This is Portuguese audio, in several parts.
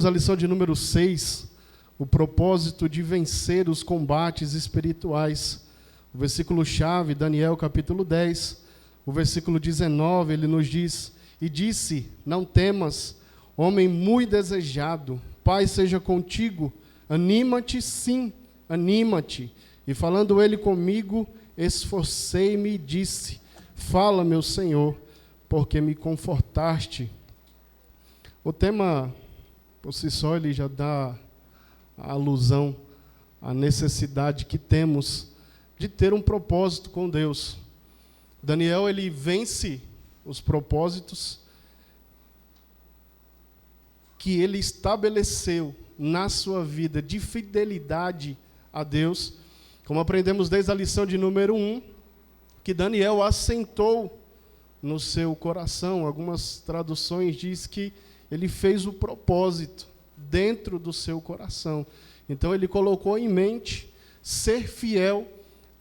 A lição de número 6, o propósito de vencer os combates espirituais. O versículo-chave, Daniel capítulo 10, o versículo 19, ele nos diz: E disse, não temas, homem muito desejado, paz seja contigo, anima-te sim, anima-te. E falando ele comigo, esforcei-me e disse, fala meu Senhor, porque me confortaste. O tema, por si só, ele já dá a alusão à necessidade que temos de ter um propósito com Deus. Daniel, ele vence os propósitos que ele estabeleceu na sua vida de fidelidade a Deus, como aprendemos desde a lição de número 1, que Daniel assentou no seu coração. Algumas traduções diz que ele fez o propósito dentro do seu coração. Então ele colocou em mente ser fiel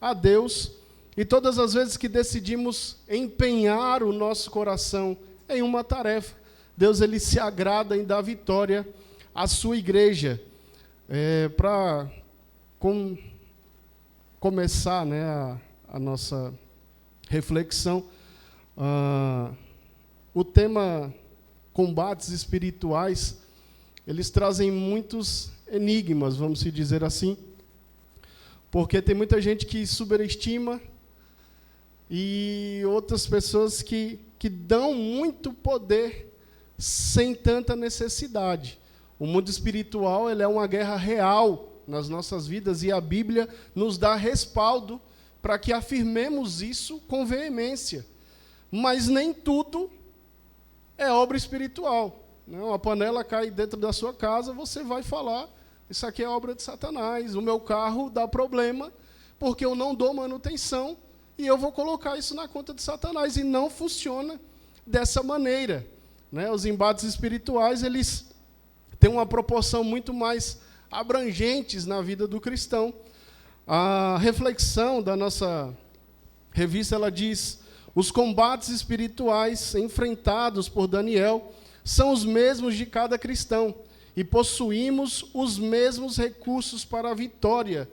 a Deus, e todas as vezes que decidimos empenhar o nosso coração em uma tarefa, Deus ele se agrada em dar vitória à sua igreja. Para começar, né, a nossa reflexão, o tema combates espirituais, eles trazem muitos enigmas, vamos dizer assim, porque tem muita gente que superestima e outras pessoas que dão muito poder sem tanta necessidade. O mundo espiritual ele é uma guerra real nas nossas vidas e a Bíblia nos dá respaldo para que afirmemos isso com veemência. Mas nem tudo é obra espiritual. Uma panela cai dentro da sua casa, você vai falar, isso aqui é obra de Satanás, o meu carro dá problema, porque eu não dou manutenção, e eu vou colocar isso na conta de Satanás, e não funciona dessa maneira. Os embates espirituais, eles têm uma proporção muito mais abrangentes na vida do cristão. A reflexão da nossa revista, ela diz: os combates espirituais enfrentados por Daniel são os mesmos de cada cristão e possuímos os mesmos recursos para a vitória.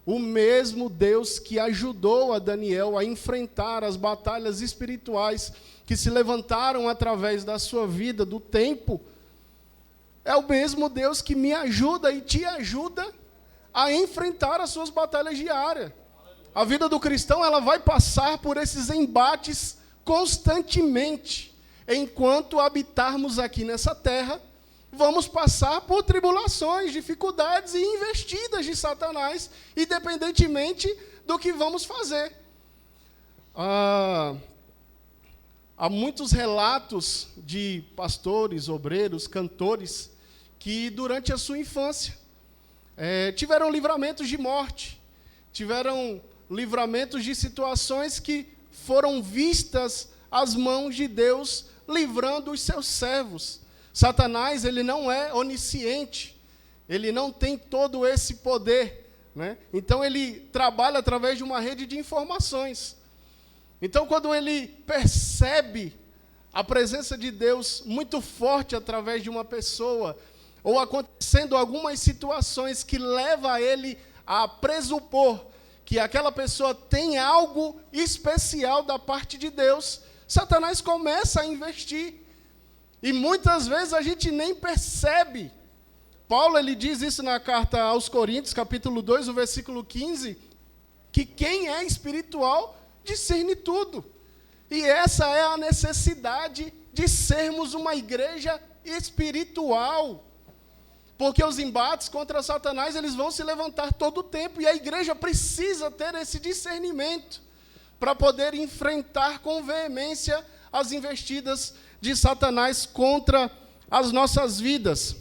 O mesmo Deus que ajudou a Daniel a enfrentar as batalhas espirituais que se levantaram através da sua vida, do tempo, é o mesmo Deus que me ajuda e te ajuda a enfrentar as suas batalhas diárias. A vida do cristão ela vai passar por esses embates constantemente. Enquanto habitarmos aqui nessa terra, vamos passar por tribulações, dificuldades e investidas de Satanás, independentemente do que vamos fazer. Há muitos relatos de pastores, obreiros, cantores, que durante a sua infância tiveram livramentos de morte, tiveram livramentos de situações que foram vistas às mãos de Deus, livrando os seus servos. Satanás, ele não é onisciente, ele não tem todo esse poder, Então ele trabalha através de uma rede de informações. Então quando ele percebe a presença de Deus muito forte através de uma pessoa, ou acontecendo algumas situações que levam a ele a presupor que aquela pessoa tem algo especial da parte de Deus, Satanás começa a investir. E muitas vezes a gente nem percebe. Paulo ele diz isso na carta aos Coríntios, capítulo 2, o versículo 15, que quem é espiritual discerne tudo. E essa é a necessidade de sermos uma igreja espiritual. Porque os embates contra Satanás, eles vão se levantar todo o tempo, e a igreja precisa ter esse discernimento para poder enfrentar com veemência as investidas de Satanás contra as nossas vidas.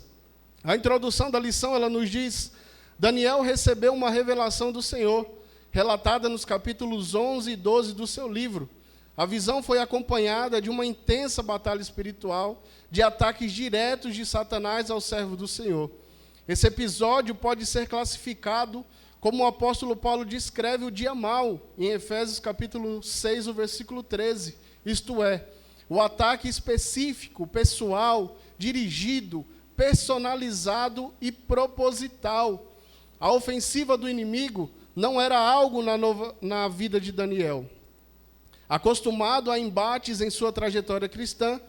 A introdução da lição, ela nos diz: Daniel recebeu uma revelação do Senhor, relatada nos capítulos 11 e 12 do seu livro. A visão foi acompanhada de uma intensa batalha espiritual, de ataques diretos de Satanás ao servo do Senhor. Esse episódio pode ser classificado como o apóstolo Paulo descreve o dia mau, em Efésios capítulo 6, o versículo 13. Isto é, o ataque específico, pessoal, dirigido, personalizado e proposital. A ofensiva do inimigo não era algo na vida de Daniel. Acostumado a embates em sua trajetória cristã,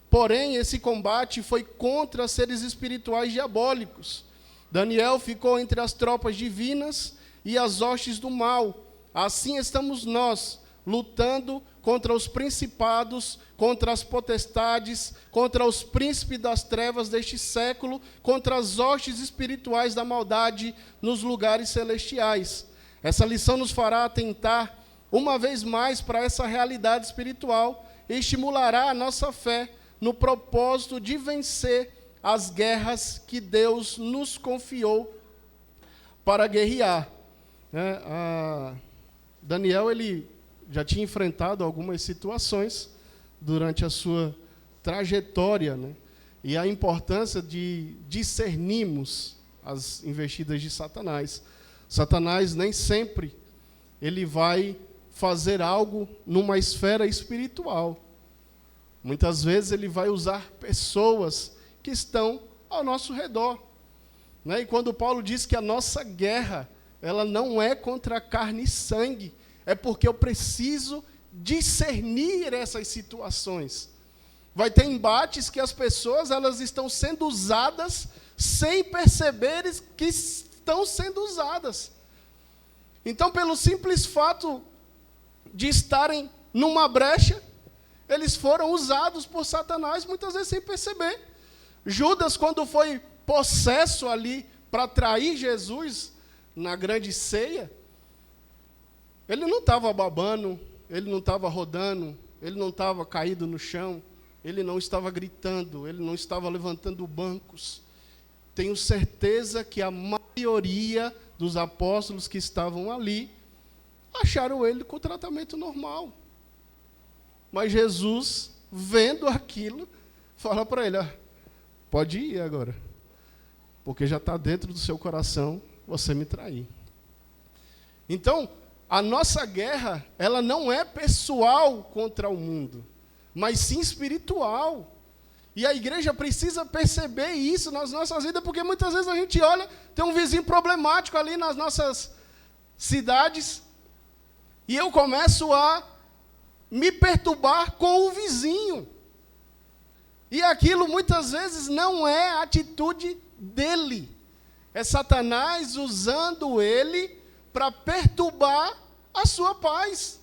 porém, esse combate foi contra seres espirituais diabólicos. Daniel ficou entre as tropas divinas e as hostes do mal. Assim estamos nós, lutando contra os principados, contra as potestades, contra os príncipes das trevas deste século, contra as hostes espirituais da maldade nos lugares celestiais. Essa lição nos fará atentar uma vez mais para essa realidade espiritual e estimulará a nossa fé no propósito de vencer as guerras que Deus nos confiou para guerrear. Daniel, ele já tinha enfrentado algumas situações durante a sua trajetória, né? E a importância de discernirmos as investidas de Satanás. Satanás nem sempre ele vai fazer algo numa esfera espiritual. Muitas vezes ele vai usar pessoas que estão ao nosso redor. Né? E quando Paulo diz que a nossa guerra, ela não é contra carne e sangue, é porque eu preciso discernir essas situações. Vai ter embates que as pessoas elas estão sendo usadas sem perceberem que estão sendo usadas. Então, pelo simples fato de estarem numa brecha, eles foram usados por Satanás, muitas vezes sem perceber. Judas, quando foi possesso ali para trair Jesus na grande ceia, ele não estava babando, ele não estava rodando, ele não estava caído no chão, ele não estava gritando, ele não estava levantando bancos. Tenho certeza que a maioria dos apóstolos que estavam ali acharam ele com tratamento normal. Mas Jesus, vendo aquilo, fala para ele, pode ir agora, porque já está dentro do seu coração você me trair. Então, a nossa guerra, ela não é pessoal contra o mundo, mas sim espiritual. E a igreja precisa perceber isso nas nossas vidas, porque muitas vezes a gente olha, tem um vizinho problemático ali nas nossas cidades, e eu começo a me perturbar com o vizinho. E aquilo muitas vezes não é a atitude dele. É Satanás usando ele para perturbar a sua paz.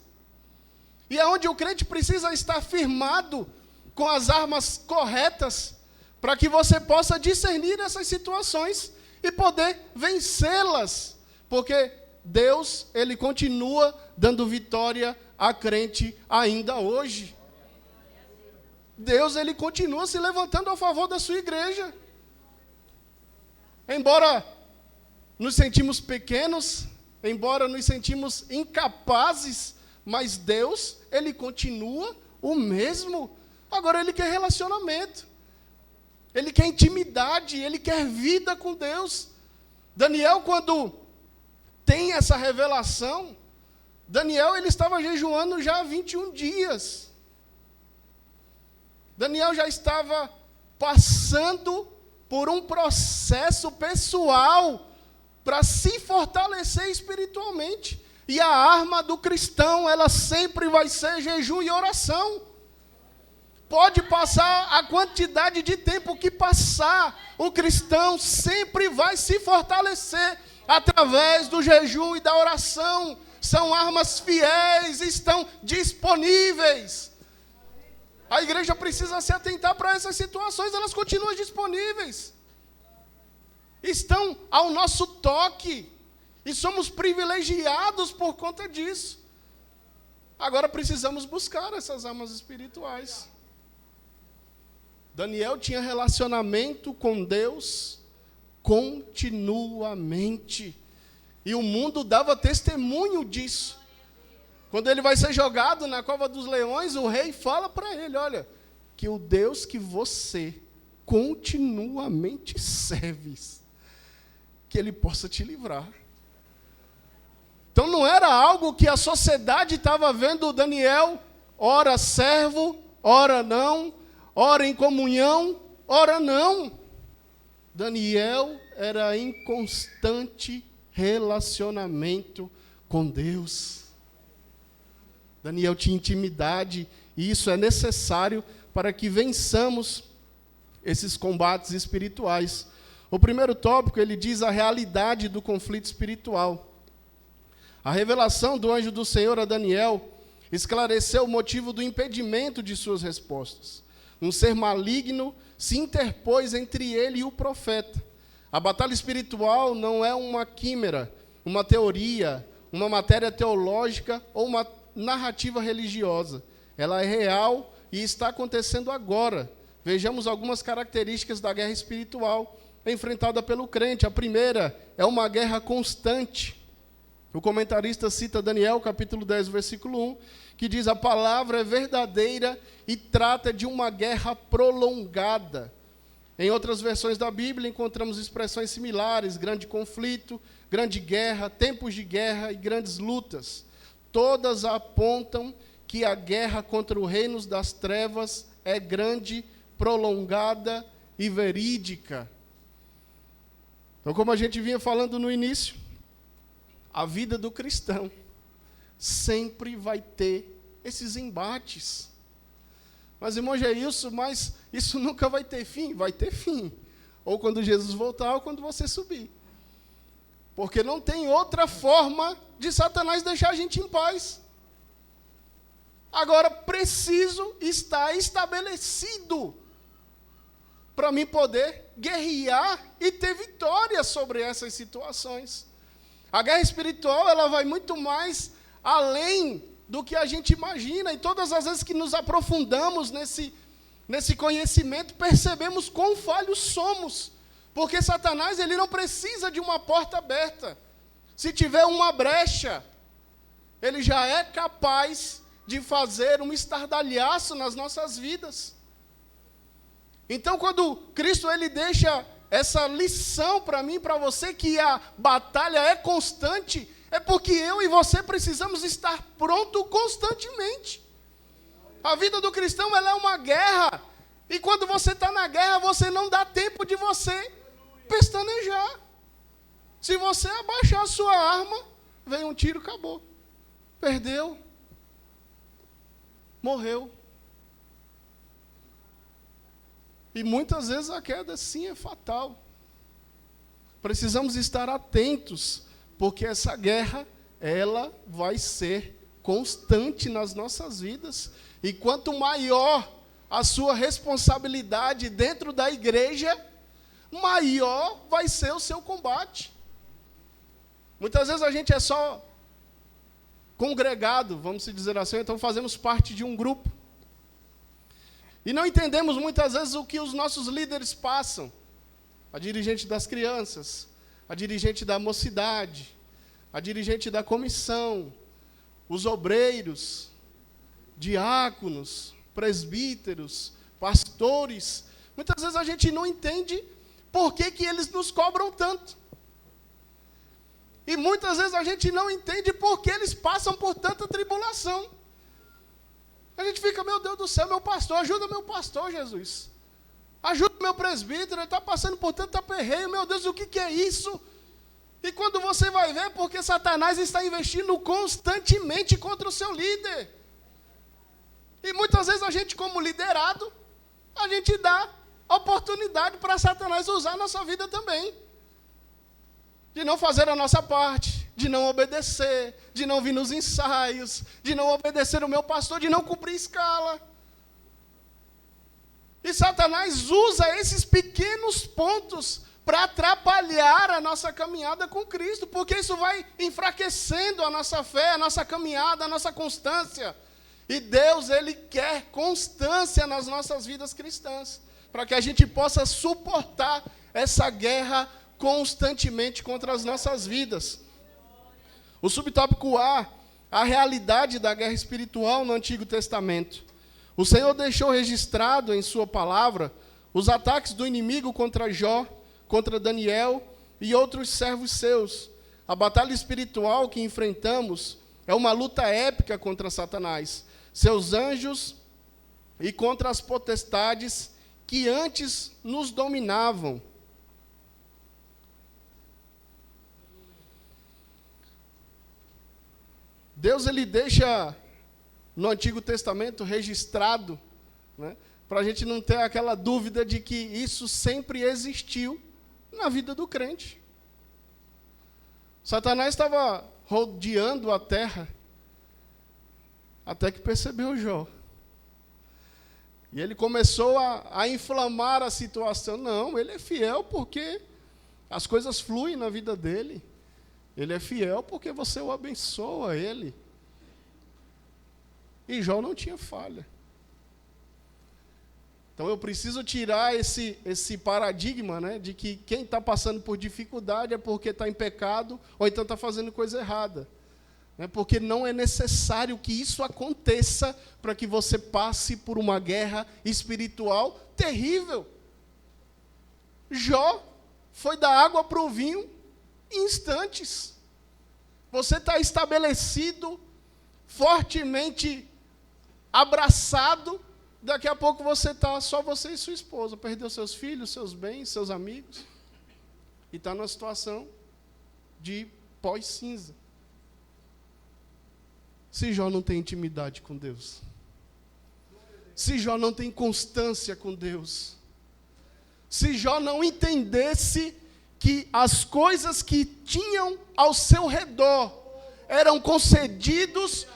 E é onde o crente precisa estar firmado com as armas corretas, para que você possa discernir essas situações e poder vencê-las. Porque Deus, ele continua dando vitória a crente ainda hoje. Deus, ele continua se levantando a favor da sua igreja. Embora nos sentimos pequenos, embora nos sentimos incapazes, mas Deus, ele continua o mesmo. Agora ele quer relacionamento. Ele quer intimidade, ele quer vida com Deus. Daniel, quando tem essa revelação, Daniel, ele estava jejuando já há 21 dias. Daniel já estava passando por um processo pessoal para se fortalecer espiritualmente. E a arma do cristão, ela sempre vai ser jejum e oração. Pode passar a quantidade de tempo que passar, o cristão sempre vai se fortalecer através do jejum e da oração. São armas fiéis, estão disponíveis. A igreja precisa se atentar para essas situações, elas continuam disponíveis. Estão ao nosso toque. E somos privilegiados por conta disso. Agora precisamos buscar essas armas espirituais. Daniel tinha relacionamento com Deus continuamente. E o mundo dava testemunho disso. Quando ele vai ser jogado na cova dos leões, o rei fala para ele, olha, que o Deus que você continuamente serve, que ele possa te livrar. Então não era algo que a sociedade estava vendo Daniel, ora servo, ora não, ora em comunhão, ora não. Daniel era em constante relacionamento com Deus. Daniel tinha intimidade, e isso é necessário para que vençamos esses combates espirituais. O primeiro tópico, ele diz a realidade do conflito espiritual. A revelação do anjo do Senhor a Daniel esclareceu o motivo do impedimento de suas respostas. Um ser maligno se interpôs entre ele e o profeta. A batalha espiritual não é uma quimera, uma teoria, uma matéria teológica ou uma narrativa religiosa. Ela é real e está acontecendo agora. Vejamos algumas características da guerra espiritual enfrentada pelo crente. A primeira é uma guerra constante. O comentarista cita Daniel, capítulo 10, versículo 1, que diz: a palavra é verdadeira e trata de uma guerra prolongada. Em outras versões da Bíblia encontramos expressões similares: grande conflito, grande guerra, tempos de guerra e grandes lutas. Todas apontam que a guerra contra os reinos das trevas é grande, prolongada e verídica. Então, como a gente vinha falando no início, a vida do cristão sempre vai ter esses embates. Mas, irmão Geilson, mas isso nunca vai ter fim? Vai ter fim. Ou quando Jesus voltar, ou quando você subir. Porque não tem outra forma de Satanás deixar a gente em paz. Agora, preciso estar estabelecido para mim poder guerrear e ter vitória sobre essas situações. A guerra espiritual, ela vai muito mais além do que a gente imagina. E todas as vezes que nos aprofundamos nesse conhecimento, percebemos quão falhos somos. Porque Satanás, ele não precisa de uma porta aberta. Se tiver uma brecha, ele já é capaz de fazer um estardalhaço nas nossas vidas. Então, quando Cristo ele deixa essa lição para mim, para você, que a batalha é constante, é porque eu e você precisamos estar pronto constantemente. A vida do cristão, ela é uma guerra, e quando você está na guerra, você não dá tempo de você pestanejar. Se você abaixar a sua arma, vem um tiro, acabou. Perdeu. Morreu. E muitas vezes a queda, sim, é fatal. Precisamos estar atentos, porque essa guerra, ela vai ser constante nas nossas vidas. E quanto maior a sua responsabilidade dentro da igreja, maior vai ser o seu combate. Muitas vezes a gente é só congregado, vamos dizer assim, então fazemos parte de um grupo. E não entendemos muitas vezes o que os nossos líderes passam. A dirigente das crianças, a dirigente da mocidade, a dirigente da comissão, os obreiros, diáconos, presbíteros, pastores. Muitas vezes a gente não entende por que eles nos cobram tanto. E muitas vezes a gente não entende por que eles passam por tanta tribulação. A gente fica, meu Deus do céu, meu pastor, ajuda meu pastor, Jesus. Ajuda meu presbítero, ele está passando por tanto aperreio, meu Deus, o que é isso? E quando você vai ver, porque Satanás está investindo constantemente contra o seu líder. E muitas vezes a gente, como liderado, a gente dá oportunidade para Satanás usar a nossa vida também. De não fazer a nossa parte, de não obedecer, de não vir nos ensaios, de não obedecer o meu pastor, de não cumprir escala. E Satanás usa esses pequenos pontos para atrapalhar a nossa caminhada com Cristo, porque isso vai enfraquecendo a nossa fé, a nossa caminhada, a nossa constância. E Deus, Ele quer constância nas nossas vidas cristãs, para que a gente possa suportar essa guerra constantemente contra as nossas vidas. O subtópico a realidade da guerra espiritual no Antigo Testamento. O Senhor deixou registrado em sua palavra os ataques do inimigo contra Jó, contra Daniel e outros servos seus. A batalha espiritual que enfrentamos é uma luta épica contra Satanás, seus anjos e contra as potestades que antes nos dominavam. Deus ele deixa no Antigo Testamento registrado, né, para a gente não ter aquela dúvida de que isso sempre existiu na vida do crente. Satanás estava rodeando a terra até que percebeu Jó. E ele começou a inflamar a situação. Não, ele é fiel porque as coisas fluem na vida dele. Ele é fiel porque você o abençoa, ele. E Jó não tinha falha. Então eu preciso tirar esse paradigma, né, de que quem está passando por dificuldade é porque está em pecado ou então está fazendo coisa errada. Porque não é necessário que isso aconteça para que você passe por uma guerra espiritual terrível. Jó foi da água para o vinho em instantes. Você está estabelecido, fortemente abraçado, daqui a pouco você está só você e sua esposa, perdeu seus filhos, seus bens, seus amigos, e está numa situação de pós-cinza. Se Jó não tem intimidade com Deus, se Jó não tem constância com Deus, se Jó não entendesse que as coisas que tinham ao seu redor eram concedidos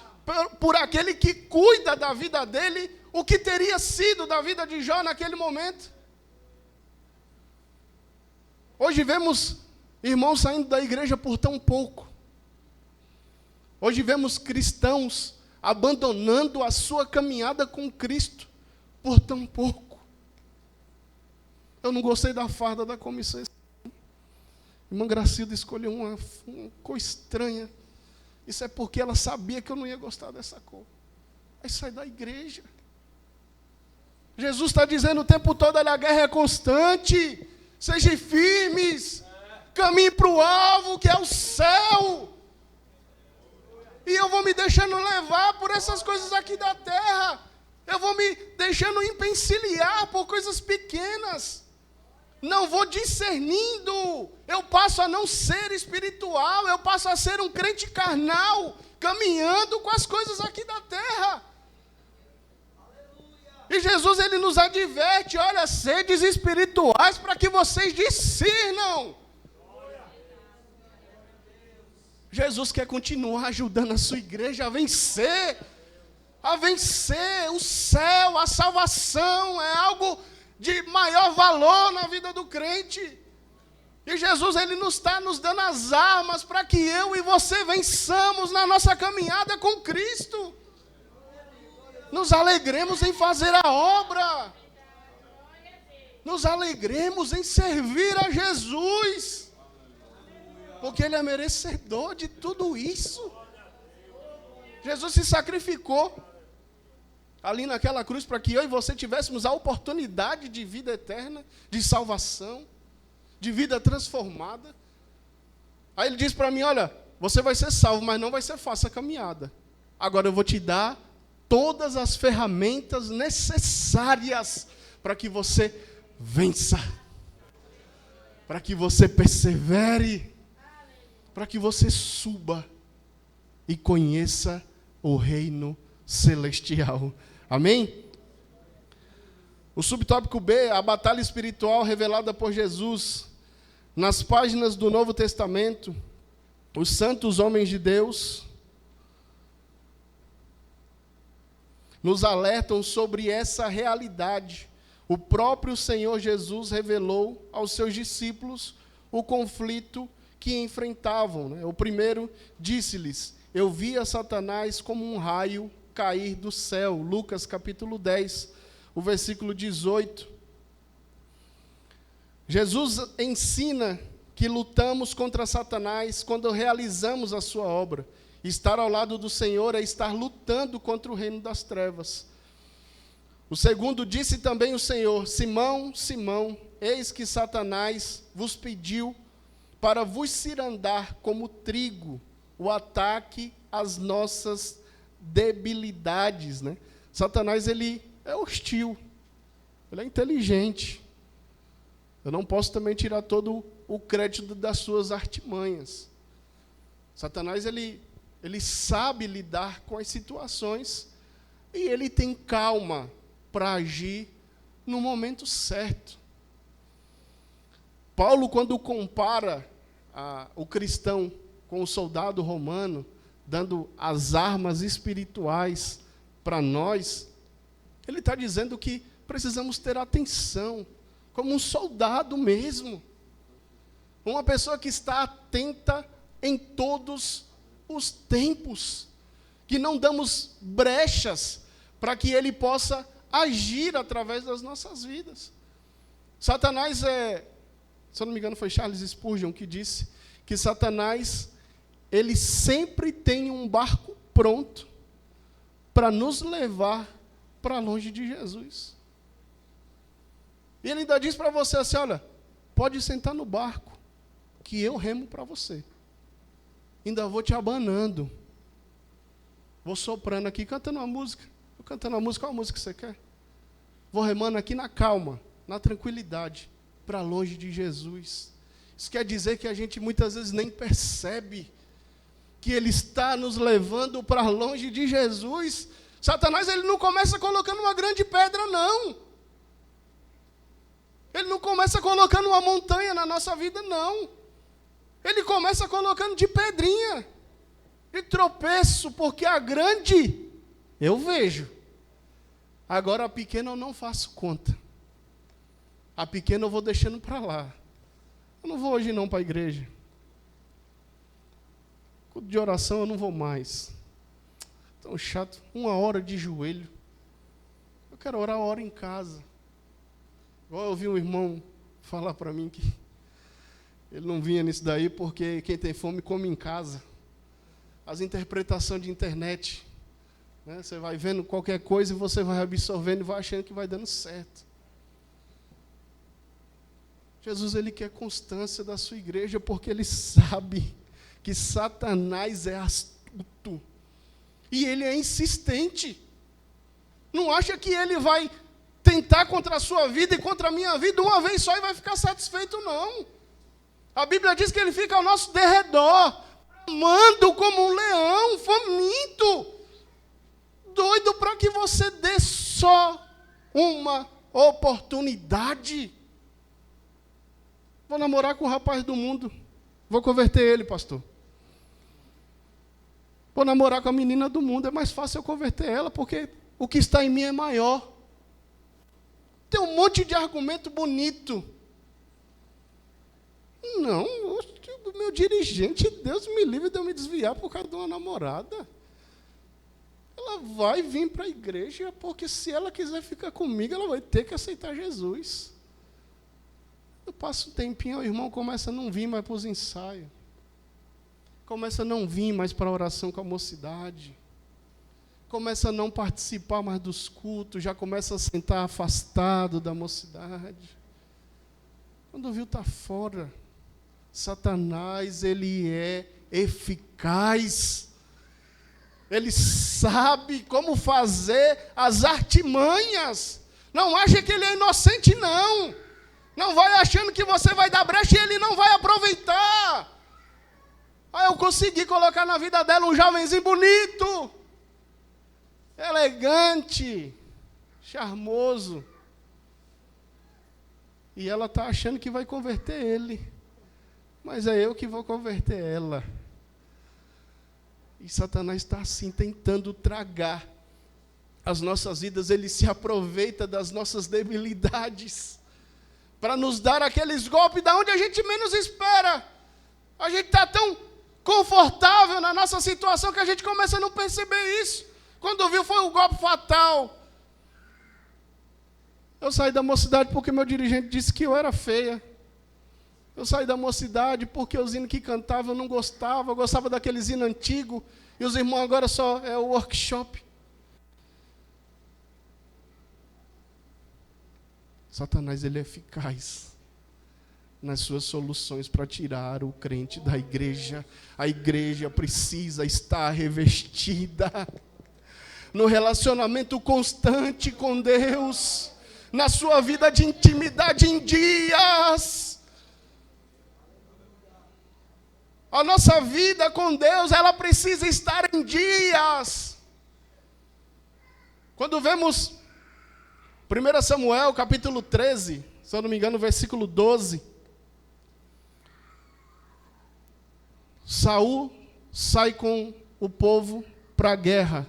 por aquele que cuida da vida dele, o que teria sido da vida de Jó naquele momento? Hoje vemos irmãos saindo da igreja por tão pouco. Hoje vemos cristãos abandonando a sua caminhada com Cristo por tão pouco. Eu não gostei da farda da comissão. Irmã Gracilda escolheu uma cor estranha. Isso é porque ela sabia que eu não ia gostar dessa cor. Aí sai da igreja. Jesus está dizendo o tempo todo, olha, a guerra é constante. Sejam firmes. Caminhe para o alvo, que é o céu. E eu vou me deixando levar por essas coisas aqui da terra. Eu vou me deixando empencilhar por coisas pequenas. Não vou discernindo. Eu passo a não ser espiritual. Eu passo a ser um crente carnal, caminhando com as coisas aqui da terra. E Jesus, ele nos adverte, olha, sedes espirituais para que vocês discernam. Jesus quer continuar ajudando a sua igreja a vencer o céu, a salvação, é algo de maior valor na vida do crente. E Jesus, ele está nos dando as armas para que eu e você vençamos na nossa caminhada com Cristo. Nos alegremos em fazer a obra. Nos alegremos em servir a Jesus. Porque Ele é merecedor de tudo isso. Jesus se sacrificou ali naquela cruz para que eu e você tivéssemos a oportunidade de vida eterna, de salvação, de vida transformada. Aí Ele diz para mim, olha, você vai ser salvo, mas não vai ser fácil a caminhada. Agora eu vou te dar todas as ferramentas necessárias para que você vença, para que você persevere, para que você suba e conheça o reino celestial. Amém? O subtópico B, a batalha espiritual revelada por Jesus. Nas páginas do Novo Testamento, os santos homens de Deus nos alertam sobre essa realidade. O próprio Senhor Jesus revelou aos seus discípulos o conflito que enfrentavam. O primeiro disse-lhes, eu via Satanás como um raio cair do céu. Lucas capítulo 10, o versículo 18. Jesus ensina que lutamos contra Satanás quando realizamos a sua obra. Estar ao lado do Senhor é estar lutando contra o reino das trevas. O segundo disse também o Senhor, Simão, Simão, eis que Satanás vos pediu para vos cirandar como trigo, o ataque às nossas debilidades. Satanás, ele é hostil, ele é inteligente. Eu não posso também tirar todo o crédito das suas artimanhas. Satanás, ele ele sabe lidar com as situações e ele tem calma para agir no momento certo. Paulo, quando compara o cristão com o soldado romano, dando as armas espirituais para nós, ele está dizendo que precisamos ter atenção, como um soldado mesmo. Uma pessoa que está atenta em todos os tempos, que não damos brechas para que ele possa agir através das nossas vidas. Satanás se eu não me engano foi Charles Spurgeon que disse que Satanás, ele sempre tem um barco pronto para nos levar para longe de Jesus. E ele ainda diz para você assim, olha, pode sentar no barco, que eu remo para você. Ainda vou te abanando. Vou soprando aqui, cantando uma música. Eu cantando uma música, qual a música que você quer? Vou remando aqui na calma, na tranquilidade, para longe de Jesus. Isso quer dizer que a gente muitas vezes nem percebe que ele está nos levando para longe de Jesus. Satanás, ele não começa colocando uma grande pedra, não. Ele não começa colocando uma montanha na nossa vida, não. Ele começa colocando de pedrinha, de tropeço, porque a grande eu vejo. Agora a pequena eu não faço conta. A pequena eu vou deixando para lá. Eu não vou hoje não para a igreja. Culto de oração eu não vou mais. Tão chato, 1 hora de joelho. Eu quero orar 1 hora em casa. Igual eu ouvi um irmão falar para mim que ele não vinha nisso daí porque quem tem fome come em casa. As interpretações de internet, né? Você vai vendo qualquer coisa e você vai absorvendo e vai achando que vai dando certo. Jesus, ele quer constância da sua igreja porque ele sabe que Satanás é astuto e ele é insistente. Não acha que ele vai tentar contra a sua vida e contra a minha vida uma vez só e vai ficar satisfeito, não. A Bíblia diz que ele fica ao nosso derredor, amando como um leão, faminto, doido para que você dê só uma oportunidade. Vou namorar com o rapaz do mundo, vou converter ele, pastor. Vou namorar com a menina do mundo, é mais fácil eu converter ela, porque o que está em mim é maior. Tem um monte de argumento bonito. Não, o meu dirigente, Deus me livre de eu me desviar por causa de uma namorada. Ela vai vir para a igreja, porque se ela quiser ficar comigo, ela vai ter que aceitar Jesus. Eu passo um tempinho, o irmão começa a não vir mais para os ensaios. Começa a não vir mais para a oração com a mocidade. Começa a não participar mais dos cultos, já começa a sentar afastado da mocidade. Quando viu, está fora. Satanás, ele é eficaz. Ele sabe como fazer as artimanhas. Não acha que ele é inocente, não. Não vai achando que você vai dar brecha e ele não vai aproveitar. Aí eu consegui colocar na vida dela um jovenzinho bonito, elegante, charmoso. E ela está achando que vai converter ele. Mas é eu que vou converter ela. E Satanás está assim, tentando tragar as nossas vidas. Ele se aproveita das nossas debilidades para nos dar aqueles golpes da onde a gente menos espera. A gente está tão confortável na nossa situação que a gente começa a não perceber isso. Quando viu, foi um golpe fatal. Eu saí da mocidade porque meu dirigente disse que eu era feia. Eu saí da mocidade porque os hinos que cantava eu não gostava. Eu gostava daqueles hinos antigos. E os irmãos agora só é o workshop. Satanás, ele é eficaz nas suas soluções para tirar o crente da igreja. A igreja precisa estar revestida no relacionamento constante com Deus, na sua vida de intimidade em dias. A nossa vida com Deus, ela precisa estar em dias. Quando vemos 1 Samuel, capítulo 13, se eu não me engano, versículo 12. Saul sai com o povo para a guerra.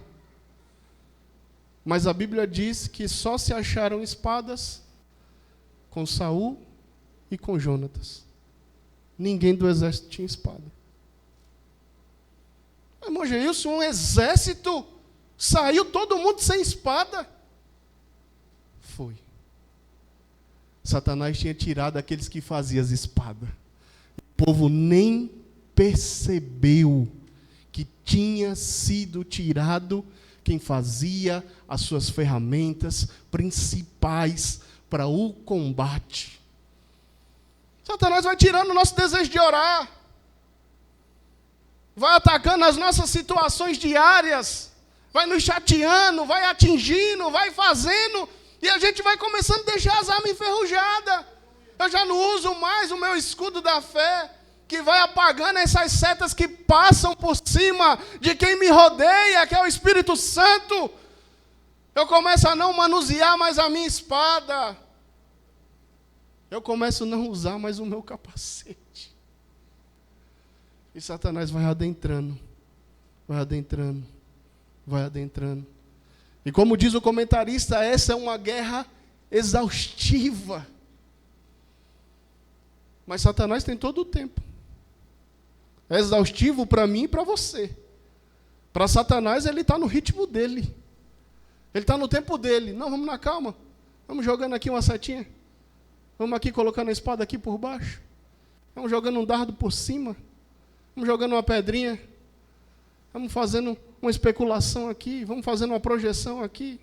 Mas a Bíblia diz que só se acharam espadas com Saul e com Jonatas. Ninguém do exército tinha espada. Irmão Geilson, um exército, saiu todo mundo sem espada. Foi. Satanás tinha tirado aqueles que faziam as espadas. O povo nem percebeu que tinha sido tirado quem fazia as suas ferramentas principais para o combate. Satanás vai tirando o nosso desejo de orar. Vai atacando as nossas situações diárias. Vai nos chateando, vai atingindo, vai fazendo. E a gente vai começando a deixar as armas enferrujadas. Eu já não uso mais o meu escudo da fé, que vai apagando essas setas que passam por cima de quem me rodeia, que é o Espírito Santo. Eu começo a não manusear mais a minha espada. Eu começo a não usar mais o meu capacete. E Satanás vai adentrando, vai adentrando, vai adentrando. E como diz o comentarista, essa é uma guerra exaustiva. Mas Satanás tem todo o tempo. É exaustivo para mim e para você. Para Satanás, ele está no ritmo dele. Ele está no tempo dele. Não, vamos na calma. Vamos jogando aqui uma setinha. Vamos aqui colocando a espada aqui por baixo. Vamos jogando um dardo por cima. Vamos jogando uma pedrinha. Vamos fazendo uma especulação aqui. Vamos fazendo uma projeção aqui.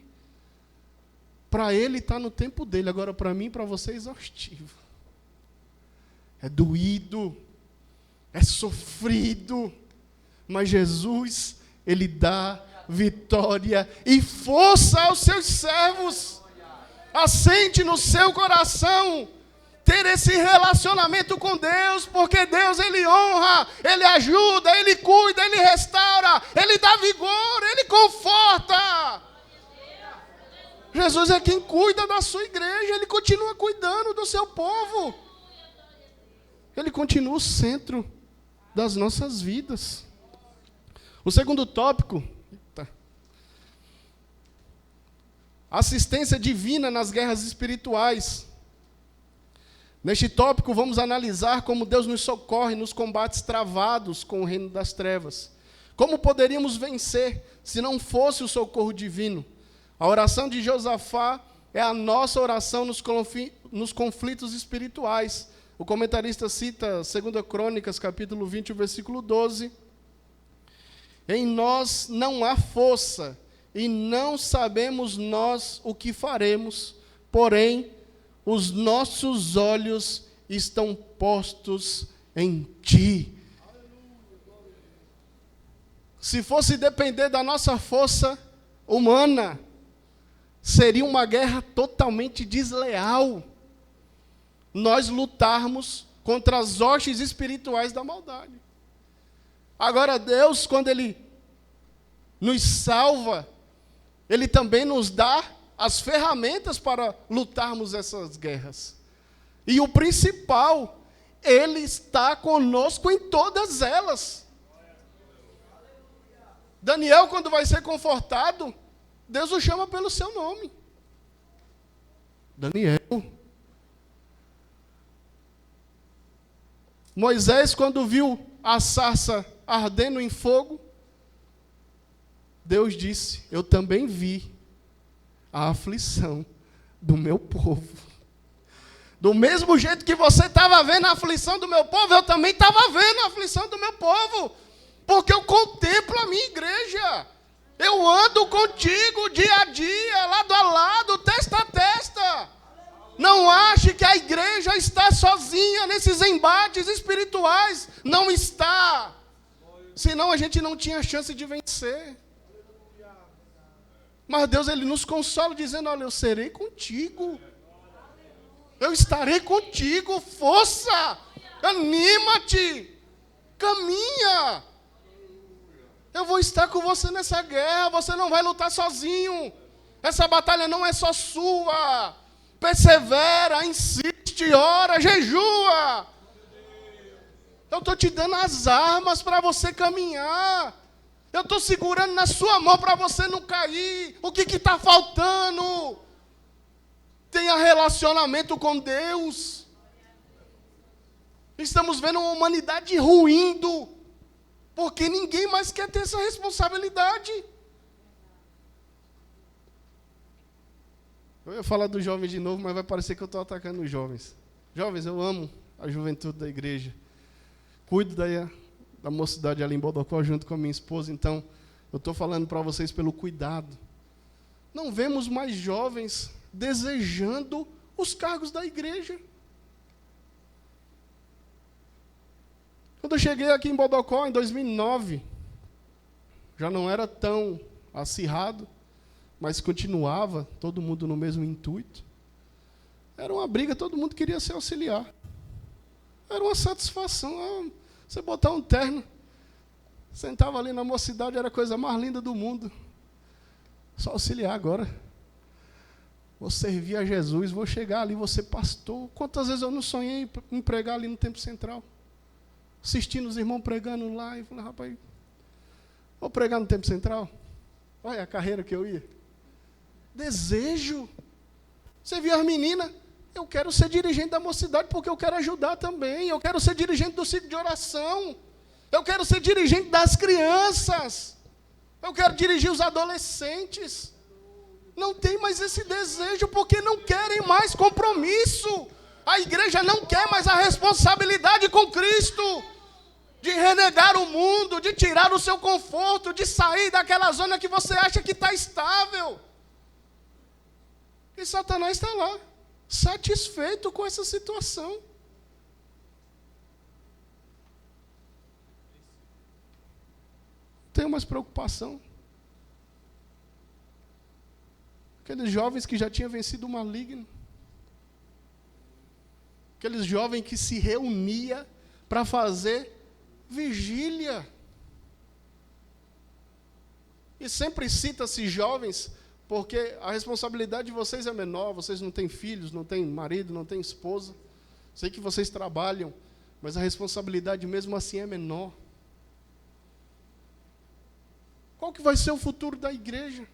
Para ele está no tempo dele. Agora para mim e para você é exaustivo. É doído. É sofrido. Mas Jesus, ele dá vitória e força aos seus servos. Assente no seu coração ter esse relacionamento com Deus, porque Deus, ele honra, ele ajuda, ele cuida, ele restaura, ele dá vigor, ele conforta. Jesus é quem cuida da sua igreja, ele continua cuidando do seu povo. Ele continua o centro das nossas vidas. O segundo tópico, assistência divina nas guerras espirituais. Neste tópico, vamos analisar como Deus nos socorre nos combates travados com o reino das trevas. Como poderíamos vencer se não fosse o socorro divino? A oração de Josafá é a nossa oração nos conflitos espirituais. O comentarista cita 2 Crônicas, capítulo 20, versículo 12. Em nós não há força, e não sabemos nós o que faremos, porém, os nossos olhos estão postos em Ti. Se fosse depender da nossa força humana, seria uma guerra totalmente desleal. Nós lutarmos contra as hostes espirituais da maldade. Agora Deus, quando Ele nos salva, Ele também nos dá as ferramentas para lutarmos essas guerras. E o principal, Ele está conosco em todas elas. Daniel, quando vai ser confortado, Deus o chama pelo seu nome. Daniel. Moisés, quando viu a sarça ardendo em fogo, Deus disse: eu também vi a aflição do meu povo. Do mesmo jeito que você estava vendo a aflição do meu povo, eu também estava vendo a aflição do meu povo. Porque eu contemplo a minha igreja. Eu ando contigo dia a dia, lado a lado, testa a testa. Não ache que a igreja está sozinha nesses embates espirituais. Não está. Senão a gente não tinha chance de vencer. Mas Deus, Ele nos consola dizendo: olha, eu serei contigo. Eu estarei contigo. Força! Anima-te! Caminha. Eu vou estar com você nessa guerra. Você não vai lutar sozinho. Essa batalha não é só sua. Persevera, insiste, ora, jejua. Eu estou te dando as armas para você caminhar. Eu estou segurando na sua mão para você não cair. O que está faltando? Tenha relacionamento com Deus. Estamos vendo uma humanidade ruindo, porque ninguém mais quer ter essa responsabilidade. Eu ia falar dos jovens de novo, mas vai parecer que eu estou atacando os jovens. Jovens, eu amo a juventude da igreja. Cuido da mocidade ali em Bodocó junto com a minha esposa, então eu estou falando para vocês pelo cuidado. Não vemos mais jovens desejando os cargos da igreja. Quando eu cheguei aqui em Bodocó, em 2009, já não era tão acirrado, mas continuava, todo mundo no mesmo intuito. Era uma briga, todo mundo queria ser auxiliar. Era uma satisfação. Você botar um terno, sentava ali na mocidade, era a coisa mais linda do mundo. Só auxiliar agora. Vou servir a Jesus, vou chegar ali, vou ser pastor. Quantas vezes eu não sonhei em pregar ali no Templo Central? Assistindo os irmãos pregando lá, e falei, rapaz, vou pregar no Templo Central? Olha a carreira que eu ia. Desejo. Você viu as meninas? Eu quero ser dirigente da mocidade porque eu quero ajudar também. Eu quero ser dirigente do ciclo de oração. Eu quero ser dirigente das crianças. Eu quero dirigir os adolescentes. Não tem mais esse desejo porque não querem mais compromisso. A igreja não quer mais a responsabilidade com Cristo. De renegar o mundo, de tirar o seu conforto, de sair daquela zona que você acha que está estável. E Satanás está lá, satisfeito com essa situação. Não tenho mais preocupação. Aqueles jovens que já tinham vencido o maligno. Aqueles jovens que se reuniam para fazer vigília. E sempre cita-se jovens, porque a responsabilidade de vocês é menor, vocês não têm filhos, não têm marido, não têm esposa. Sei que vocês trabalham, mas a responsabilidade mesmo assim é menor. Qual que vai ser o futuro da igreja?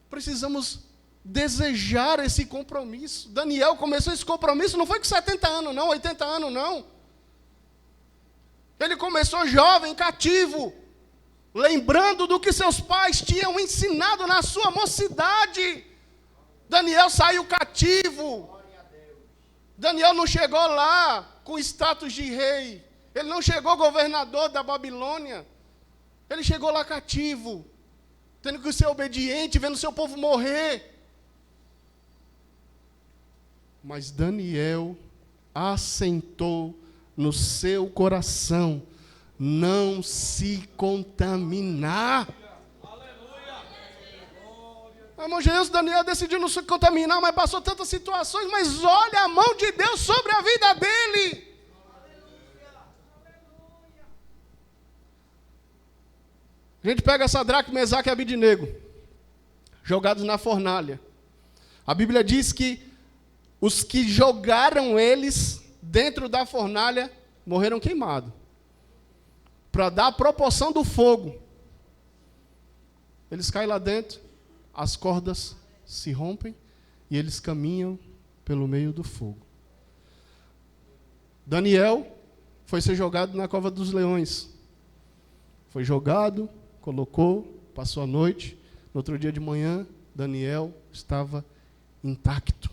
Precisamos desejar esse compromisso. Daniel começou esse compromisso, não foi com 70 anos não, 80 anos não. Ele começou jovem, cativo, lembrando do que seus pais tinham ensinado na sua mocidade. Daniel saiu cativo. Daniel não chegou lá com status de rei. Ele não chegou governador da Babilônia. Ele chegou lá cativo, tendo que ser obediente, vendo seu povo morrer. Mas Daniel assentou no seu coração não se contaminar. Irmão Jesus, Daniel decidiu não se contaminar, mas passou tantas situações, mas olha a mão de Deus sobre a vida dele. A gente pega Sadraque, Mesaque e Abidnego, jogados na fornalha. A Bíblia diz que os que jogaram eles dentro da fornalha morreram queimados. Para dar a proporção do fogo. Eles caem lá dentro, as cordas se rompem e eles caminham pelo meio do fogo. Daniel foi ser jogado na cova dos leões. Foi jogado, colocou, passou a noite. No outro dia de manhã, Daniel estava intacto.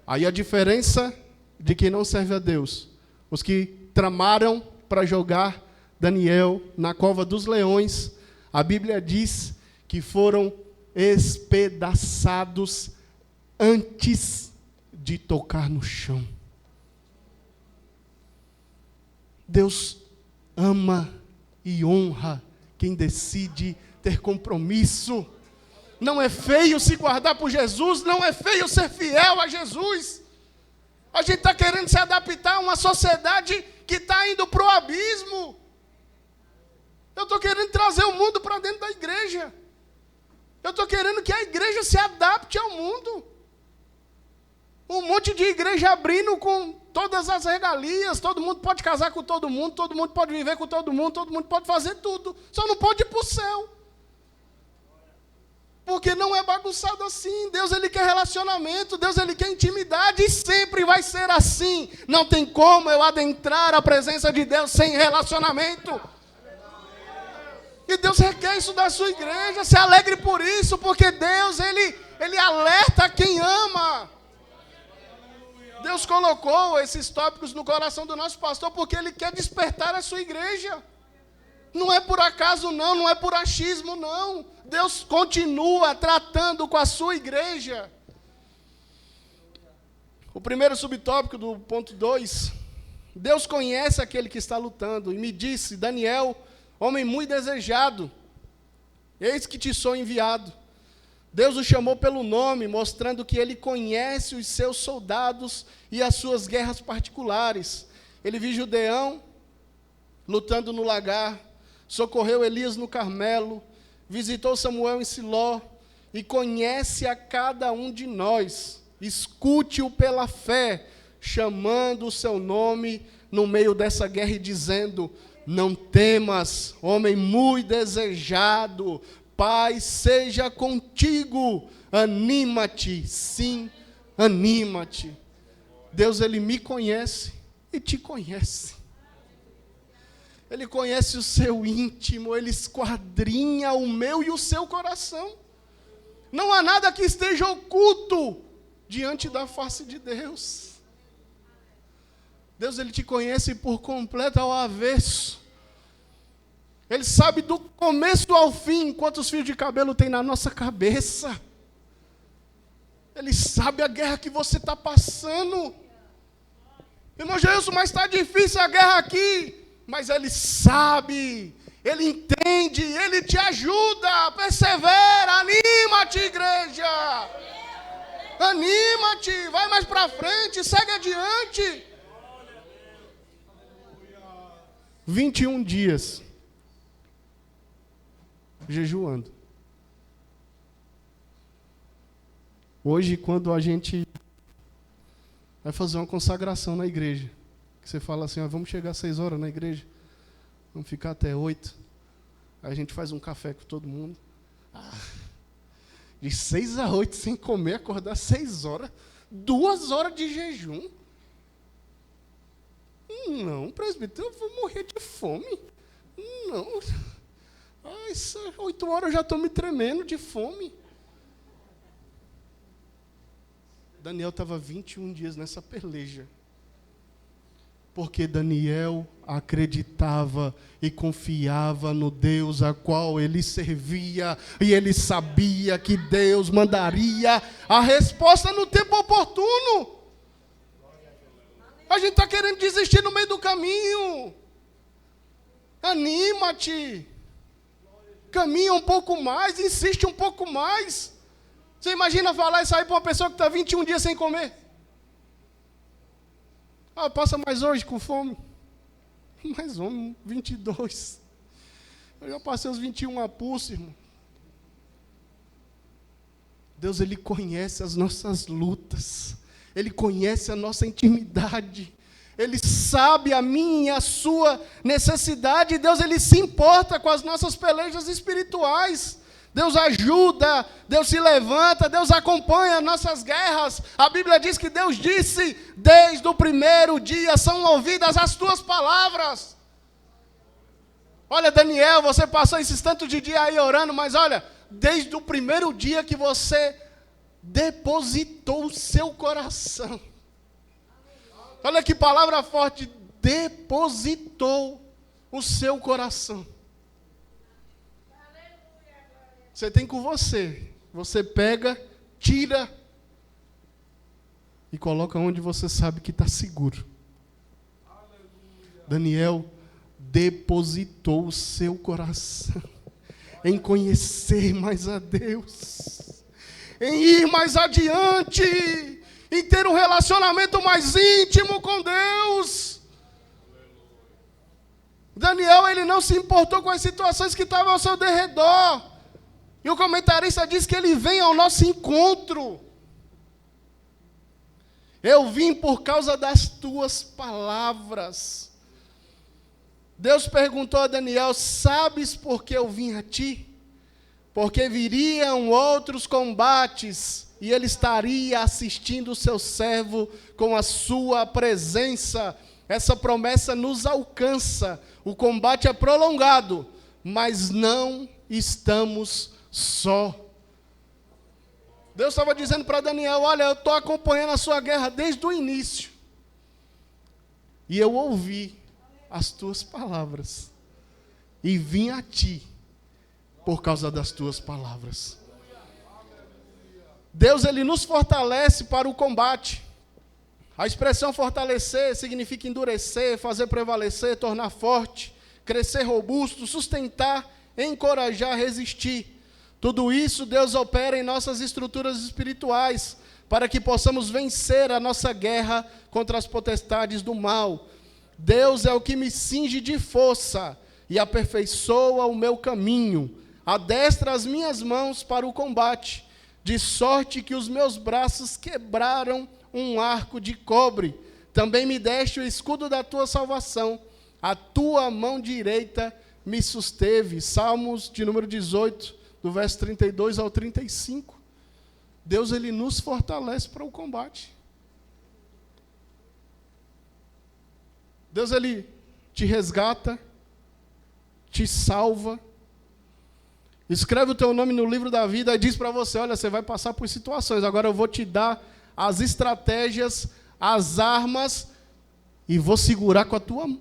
Aí a diferença de quem não serve a Deus. Os que tramaram para jogar Daniel na cova dos leões, a Bíblia diz que foram espedaçados antes de tocar no chão. Deus ama e honra quem decide ter compromisso. Não é feio se guardar por Jesus, não é feio ser fiel a Jesus. A gente está querendo se adaptar a uma sociedade que está indo para o abismo. Eu estou querendo trazer o mundo para dentro da igreja. Eu estou querendo que a igreja se adapte ao mundo. Um monte de igreja abrindo com todas as regalias, todo mundo pode casar com todo mundo pode viver com todo mundo pode fazer tudo. Só não pode ir para o céu. Porque não é bagunçado assim. Deus, Ele quer relacionamento. Deus, Ele quer intimidade. E sempre vai ser assim. Não tem como eu adentrar a presença de Deus sem relacionamento. E Deus requer isso da sua igreja. Se alegre por isso. Porque Deus, Ele alerta quem ama. Deus colocou esses tópicos no coração do nosso pastor porque Ele quer despertar a sua igreja. Não é por acaso não, não é por achismo não. Deus continua tratando com a sua igreja. O primeiro subtópico do ponto 2. Deus conhece aquele que está lutando. E me disse, Daniel, homem muito desejado, eis que te sou enviado. Deus o chamou pelo nome, mostrando que Ele conhece os seus soldados e as suas guerras particulares. Ele viu Gideão lutando no lagar, socorreu Elias no Carmelo, visitou Samuel em Siló e conhece a cada um de nós. Escute-o pela fé, chamando o seu nome no meio dessa guerra e dizendo, não temas, homem muito desejado, Pai seja contigo, anima-te, sim, anima-te. Deus, Ele me conhece e te conhece. Ele conhece o seu íntimo, Ele esquadrinha o meu e o seu coração. Não há nada que esteja oculto diante da face de Deus. Deus, Ele te conhece por completo ao avesso. Ele sabe do começo ao fim quantos fios de cabelo tem na nossa cabeça. Ele sabe a guerra que você está passando. Irmão Gilson, mas está difícil a guerra aqui. Mas Ele sabe, Ele entende, Ele te ajuda, persevera, anima-te, igreja. Anima-te, vai mais para frente, segue adiante. 21 dias jejuando. Hoje, quando a gente vai fazer uma consagração na igreja, que você fala assim, vamos chegar às 6 horas na igreja, vamos ficar até 8, aí a gente faz um café com todo mundo, de 6 a 8 sem comer, acordar 6 horas, 2 horas de jejum. Não, presbítero, eu vou morrer de fome. Não. 8 horas eu já estou me tremendo de fome. Daniel estava 21 dias nessa peleja. Porque Daniel acreditava e confiava no Deus a qual ele servia. E ele sabia que Deus mandaria a resposta no tempo oportuno. A gente está querendo desistir no meio do caminho. Anima-te. Caminha um pouco mais, insiste um pouco mais. Você imagina falar isso aí para uma pessoa que está 21 dias sem comer? Passa mais hoje com fome. Mais 22. Eu já passei os 21 a pulso, irmão. Deus, Ele conhece as nossas lutas. Ele conhece a nossa intimidade. Ele sabe a minha e a sua necessidade. Deus, Ele se importa com as nossas pelejas espirituais. Deus ajuda, Deus se levanta, Deus acompanha nossas guerras. A Bíblia diz que Deus disse, desde o primeiro dia são ouvidas as tuas palavras. Olha, Daniel, você passou esses tantos de dia aí orando, mas olha, desde o primeiro dia que você depositou o seu coração. Olha que palavra forte, depositou o seu coração. Você tem com você. Você pega, tira e coloca onde você sabe que está seguro. Daniel depositou o seu coração em conhecer mais a Deus, em ir mais adiante, em ter um relacionamento mais íntimo com Deus. Daniel, ele não se importou com as situações que estavam ao seu derredor. E o comentarista diz que ele vem ao nosso encontro. Eu vim por causa das tuas palavras. Deus perguntou a Daniel: sabes por que eu vim a ti? Porque viriam outros combates, e ele estaria assistindo o seu servo com a sua presença. Essa promessa nos alcança. O combate é prolongado, mas não estamos só. Deus estava dizendo para Daniel: olha, eu estou acompanhando a sua guerra desde o início. E eu ouvi as tuas palavras. E vim a ti por causa das tuas palavras. Deus, ele nos fortalece para o combate. A expressão fortalecer significa endurecer, fazer prevalecer, tornar forte, crescer robusto, sustentar, encorajar, resistir. Tudo isso Deus opera em nossas estruturas espirituais, para que possamos vencer a nossa guerra contra as potestades do mal. Deus é o que me cinge de força e aperfeiçoa o meu caminho, adestra as minhas mãos para o combate, de sorte que os meus braços quebraram um arco de cobre. Também me deste o escudo da tua salvação, a tua mão direita me susteve. Salmos de número 18, do verso 32 ao 35. Deus, ele nos fortalece para o combate. Deus, ele te resgata, te salva, escreve o teu nome no livro da vida e diz para você: olha, você vai passar por situações, agora eu vou te dar as estratégias, as armas, e vou segurar com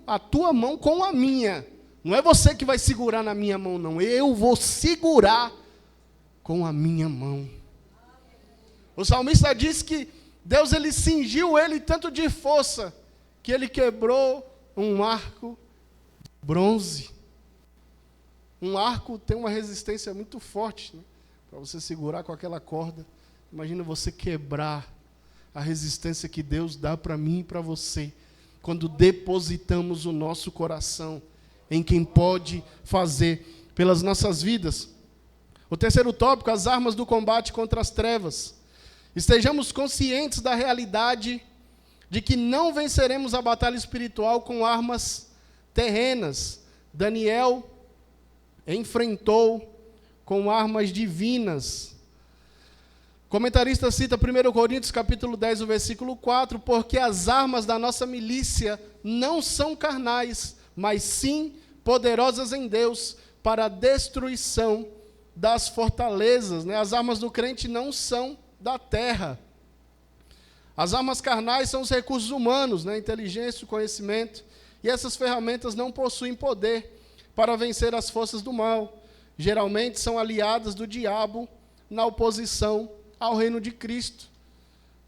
a tua mão com a minha. Não é você que vai segurar na minha mão, não. Eu vou segurar com a minha mão. O salmista diz que Deus, ele cingiu ele tanto de força, que ele quebrou um arco de bronze. Um arco tem uma resistência muito forte, né? Para você segurar com aquela corda. Imagina você quebrar a resistência que Deus dá para mim e para você, quando depositamos o nosso coração em quem pode fazer pelas nossas vidas. O terceiro tópico: as armas do combate contra as trevas. Estejamos conscientes da realidade de que não venceremos a batalha espiritual com armas terrenas. Daniel enfrentou com armas divinas. O comentarista cita 1 Coríntios capítulo 10, o versículo 4, porque as armas da nossa milícia não são carnais, mas sim poderosas em Deus para a destruição das fortalezas. Né? As armas do crente não são da terra. As armas carnais são os recursos humanos, né? Inteligência, o conhecimento, e essas ferramentas não possuem poder para vencer as forças do mal. Geralmente são aliadas do diabo na oposição ao reino de Cristo.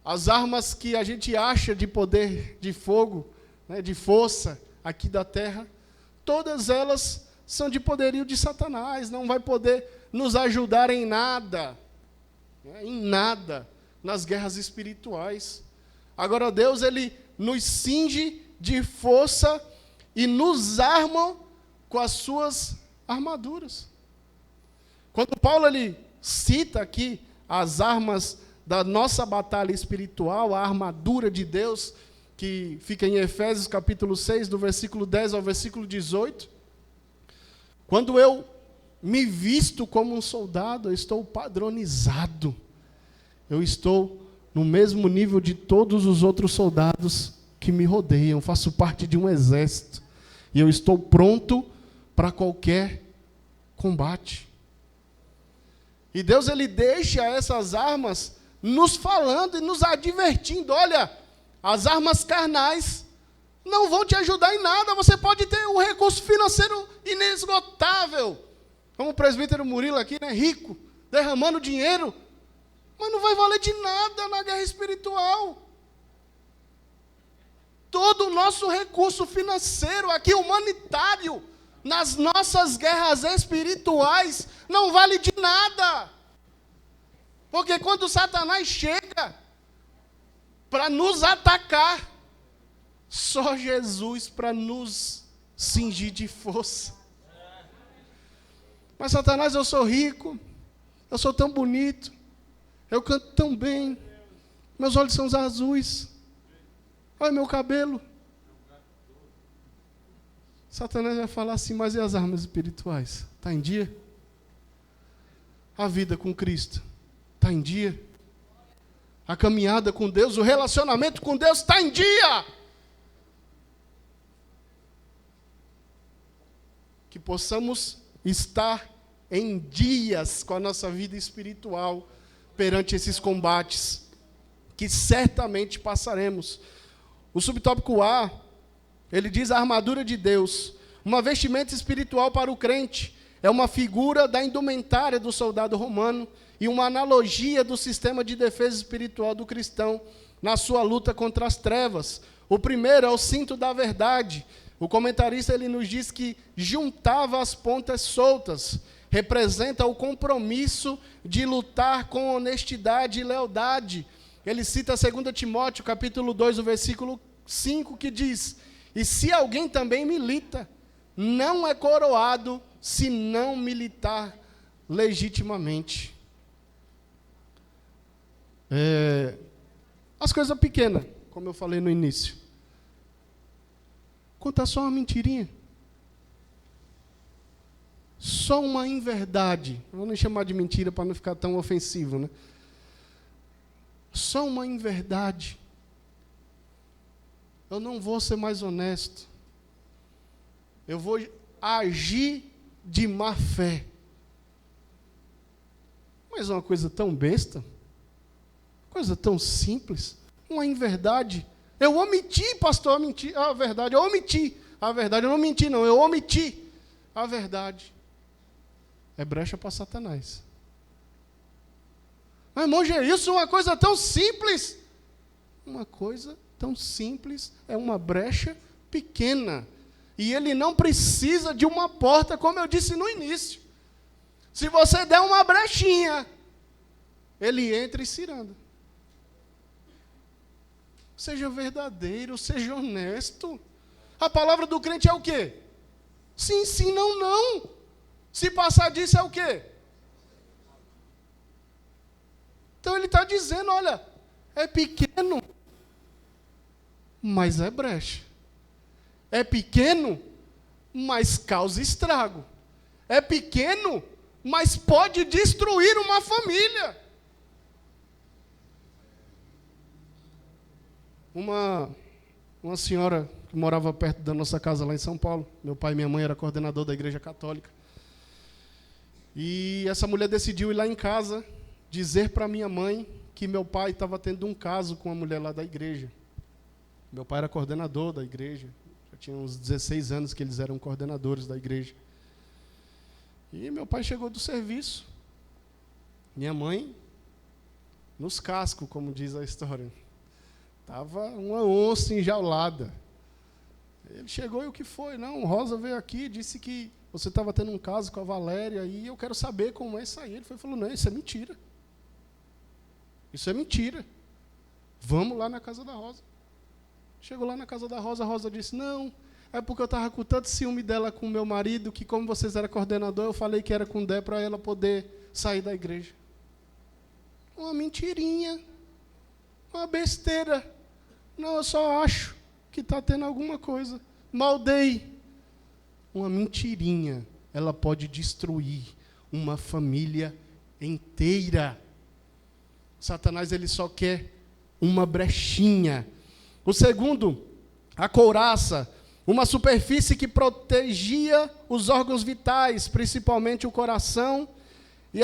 As armas que a gente acha de poder de fogo, né, de força aqui da terra, todas elas são de poderio de Satanás, não vai poder nos ajudar em nada, nas guerras espirituais. Agora Deus, ele nos cinge de força e nos arma com as suas armaduras. Quando Paulo, ele cita aqui as armas da nossa batalha espiritual, a armadura de Deus, que fica em Efésios capítulo 6, do versículo 10 ao versículo 18. Quando eu me visto como um soldado, eu estou padronizado. Eu estou no mesmo nível de todos os outros soldados que me rodeiam. Faço parte de um exército. E eu estou pronto para qualquer combate. E Deus, ele deixa essas armas nos falando e nos advertindo. Olha, as armas carnais não vão te ajudar em nada. Você pode ter um recurso financeiro inesgotável, como o presbítero Murilo aqui, né, rico, derramando dinheiro, mas não vai valer de nada na guerra espiritual. Todo o nosso recurso financeiro aqui, humanitário, nas nossas guerras espirituais, não vale de nada. Porque quando Satanás chega, para nos atacar. Só Jesus para nos cingir de força. Mas Satanás, eu sou rico, eu sou tão bonito, eu canto tão bem, meus olhos são azuis, olha meu cabelo. Satanás vai falar assim, mas e as armas espirituais? Está em dia? A vida com Cristo está em dia? A caminhada com Deus, o relacionamento com Deus está em dia? Que possamos estar em dias com a nossa vida espiritual perante esses combates, que certamente passaremos. O subtópico A, ele diz a armadura de Deus, uma vestimenta espiritual para o crente, é uma figura da indumentária do soldado romano e uma analogia do sistema de defesa espiritual do cristão na sua luta contra as trevas. O primeiro é o cinto da verdade. O comentarista ele nos diz que juntava as pontas soltas, representa o compromisso de lutar com honestidade e lealdade. Ele cita 2 Timóteo, capítulo 2, o versículo 5, que diz: e se alguém também milita, não é coroado se não militar legitimamente. As coisas pequenas, como eu falei no início. Conta só uma mentirinha. Só uma inverdade. Vou nem chamar de mentira para não ficar tão ofensivo, né? Só uma inverdade. Eu não vou ser mais honesto. Eu vou agir de má fé. Mas uma coisa tão besta, coisa tão simples, uma inverdade. Eu omiti, pastor, a mentira, a verdade, eu omiti. A verdade, eu não menti, não, eu omiti a verdade. É brecha para Satanás. Mas, irmão, isso é uma coisa tão simples. Uma coisa tão simples é uma brecha pequena. E ele não precisa de uma porta, como eu disse no início. Se você der uma brechinha, ele entra e se anda. Seja verdadeiro, seja honesto. A palavra do crente é o quê? Sim, sim, não, não. Se passar disso é o quê? Então ele está dizendo, olha, é pequeno, mas é brecha. É pequeno, mas causa estrago. É pequeno, mas pode destruir uma família. Uma senhora que morava perto da nossa casa lá em São Paulo, meu pai e minha mãe eram coordenador da igreja católica. E essa mulher decidiu ir lá em casa dizer para minha mãe que meu pai estava tendo um caso com uma mulher lá da igreja. Meu pai era coordenador da igreja, já tinha uns 16 anos que eles eram coordenadores da igreja. E meu pai chegou do serviço, minha mãe nos cascos, como diz a história. Estava uma onça enjaulada. Ele chegou e o que foi? Não, Rosa veio aqui, disse que você estava tendo um caso com a Valéria e eu quero saber como é isso aí. Ele falou, não, isso é mentira. Isso é mentira. Vamos lá na casa da Rosa. Chegou lá na casa da Rosa, a Rosa disse, não, é porque eu estava com tanto ciúme dela com o meu marido, que como vocês eram coordenador, eu falei que era com Dé para ela poder sair da igreja. Uma mentirinha. Uma besteira. Não, eu só acho que está tendo alguma coisa. Maldei. Uma mentirinha, ela pode destruir uma família inteira. Satanás, ele só quer uma brechinha. O segundo, a couraça, uma superfície que protegia os órgãos vitais, principalmente o coração e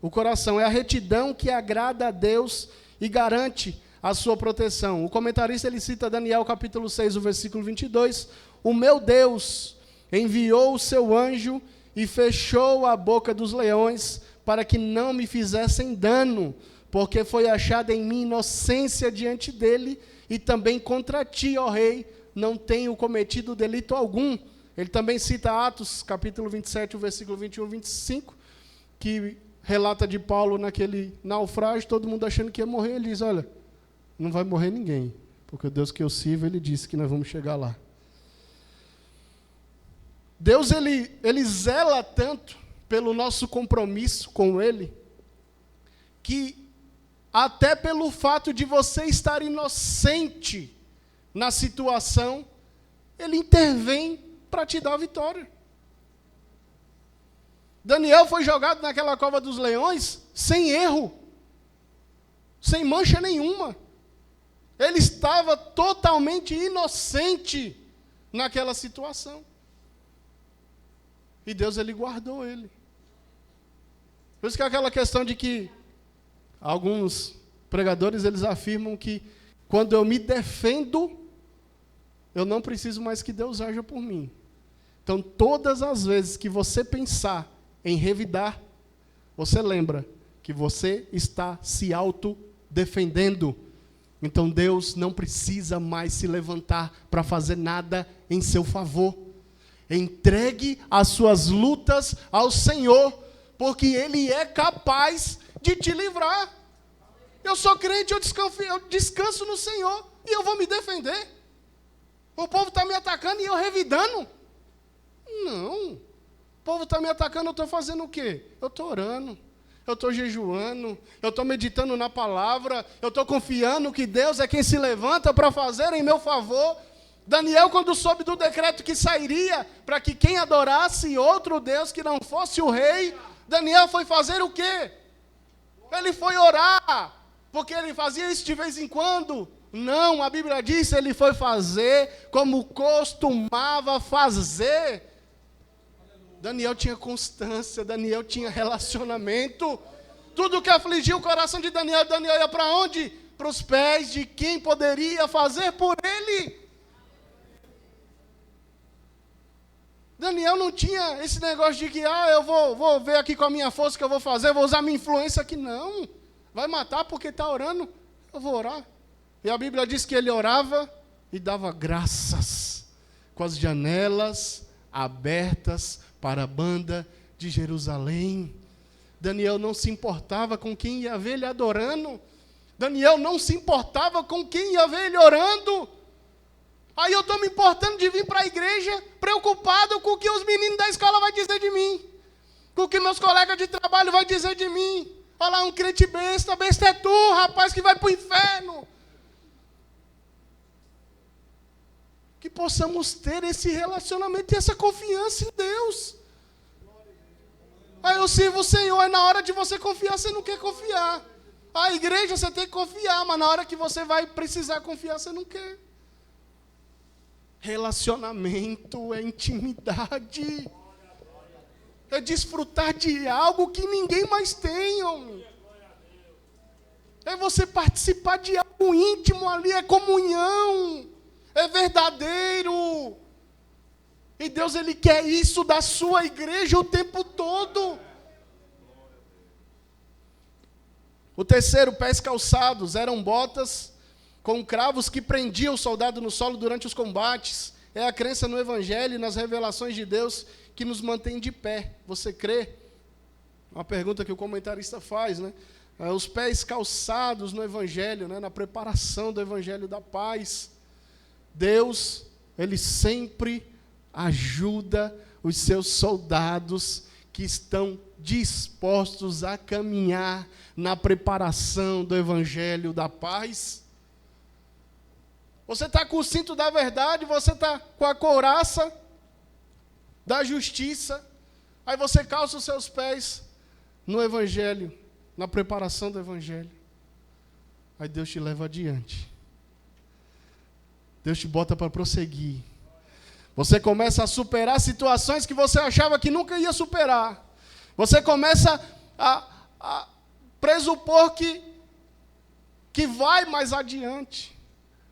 o coração é a retidão que agrada a Deus e garante a sua proteção. O comentarista ele cita Daniel capítulo 6, o versículo 22. O meu Deus enviou o seu anjo e fechou a boca dos leões para que não me fizessem dano, porque foi achada em mim inocência diante dele e também contra ti, ó rei, não tenho cometido delito algum. Ele também cita Atos capítulo 27, o versículo 21 e 25, que relata de Paulo naquele naufrágio, todo mundo achando que ia morrer, ele diz, olha, não vai morrer ninguém, porque o Deus que eu sirvo, ele disse que nós vamos chegar lá. Deus, ele zela tanto pelo nosso compromisso com Ele, que até pelo fato de você estar inocente na situação, Ele intervém para te dar a vitória. Daniel foi jogado naquela cova dos leões sem erro, sem mancha nenhuma. Ele estava totalmente inocente naquela situação. E Deus, ele guardou ele. Por isso que é aquela questão de que alguns pregadores, eles afirmam que quando eu me defendo, eu não preciso mais que Deus haja por mim. Então, todas as vezes que você pensar em revidar, você lembra que você está se autodefendendo. Então, Deus não precisa mais se levantar para fazer nada em seu favor. Entregue as suas lutas ao Senhor, porque Ele é capaz de te livrar. Eu sou crente, eu descanso no Senhor, e eu vou me defender. O povo está me atacando e eu revidando? Não. O povo está me atacando, eu estou fazendo o quê? Eu estou orando, eu estou jejuando, eu estou meditando na palavra, eu estou confiando que Deus é quem se levanta para fazer em meu favor. Daniel, quando soube do decreto que sairia para que quem adorasse outro Deus que não fosse o rei, Daniel foi fazer o quê? Ele foi orar, porque ele fazia isso de vez em quando? Não, a Bíblia diz, ele foi fazer como costumava fazer. Daniel tinha constância, Daniel tinha relacionamento. Tudo que afligiu o coração de Daniel, Daniel ia para onde? Para os pés de quem poderia fazer por ele. Daniel não tinha esse negócio de que, eu vou ver aqui com a minha força que eu vou fazer, vou usar minha influência aqui. Não, vai matar porque está orando, eu vou orar. E a Bíblia diz que ele orava e dava graças, com as janelas abertas para a banda de Jerusalém. Daniel não se importava com quem ia ver ele adorando. Daniel não se importava com quem ia ver ele orando. Aí eu estou me importando de vir para a igreja, preocupado com o que os meninos da escola vão dizer de mim, com o que meus colegas de trabalho vão dizer de mim. Olha lá, um crente besta é tu, rapaz, que vai para o inferno. Que possamos ter esse relacionamento e essa confiança em Deus. Aí eu sirvo o Senhor, e na hora de você confiar, você não quer confiar. A igreja você tem que confiar, mas na hora que você vai precisar confiar, você não quer. Relacionamento é intimidade. É desfrutar de algo que ninguém mais tem, homem. É você participar de algo íntimo ali, é comunhão. É verdadeiro. E Deus, Ele quer isso da sua igreja o tempo todo. O terceiro, pés calçados, eram botas com cravos que prendiam o soldado no solo durante os combates. É a crença no Evangelho e nas revelações de Deus que nos mantém de pé. Você crê? Uma pergunta que o comentarista faz, né? Os pés calçados no Evangelho, né? Na preparação do Evangelho da paz. Deus, Ele sempre ajuda os seus soldados que estão dispostos a caminhar na preparação do Evangelho da paz. Você está com o cinto da verdade, você está com a couraça da justiça, aí você calça os seus pés no Evangelho, na preparação do Evangelho. Aí Deus te leva adiante. Deus te bota para prosseguir. Você começa a superar situações que você achava que nunca ia superar. Você começa a pressupor que vai mais adiante.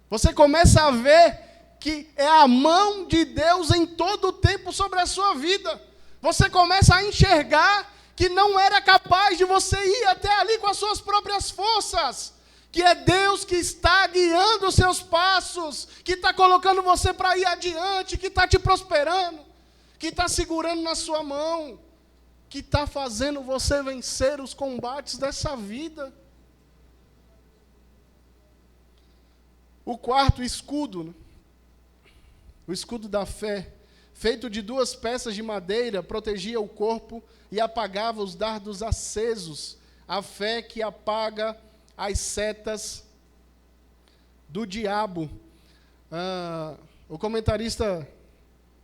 Você começa a ver que é a mão de Deus em todo o tempo sobre a sua vida. Você começa a enxergar que não era capaz de você ir até ali com as suas próprias forças. Que é Deus que está guiando os seus passos, que está colocando você para ir adiante, que está te prosperando, que está segurando na sua mão, que está fazendo você vencer os combates dessa vida. O quarto escudo, o escudo da fé, feito de 2 peças de madeira, protegia o corpo e apagava os dardos acesos, a fé que apaga as setas do diabo. O comentarista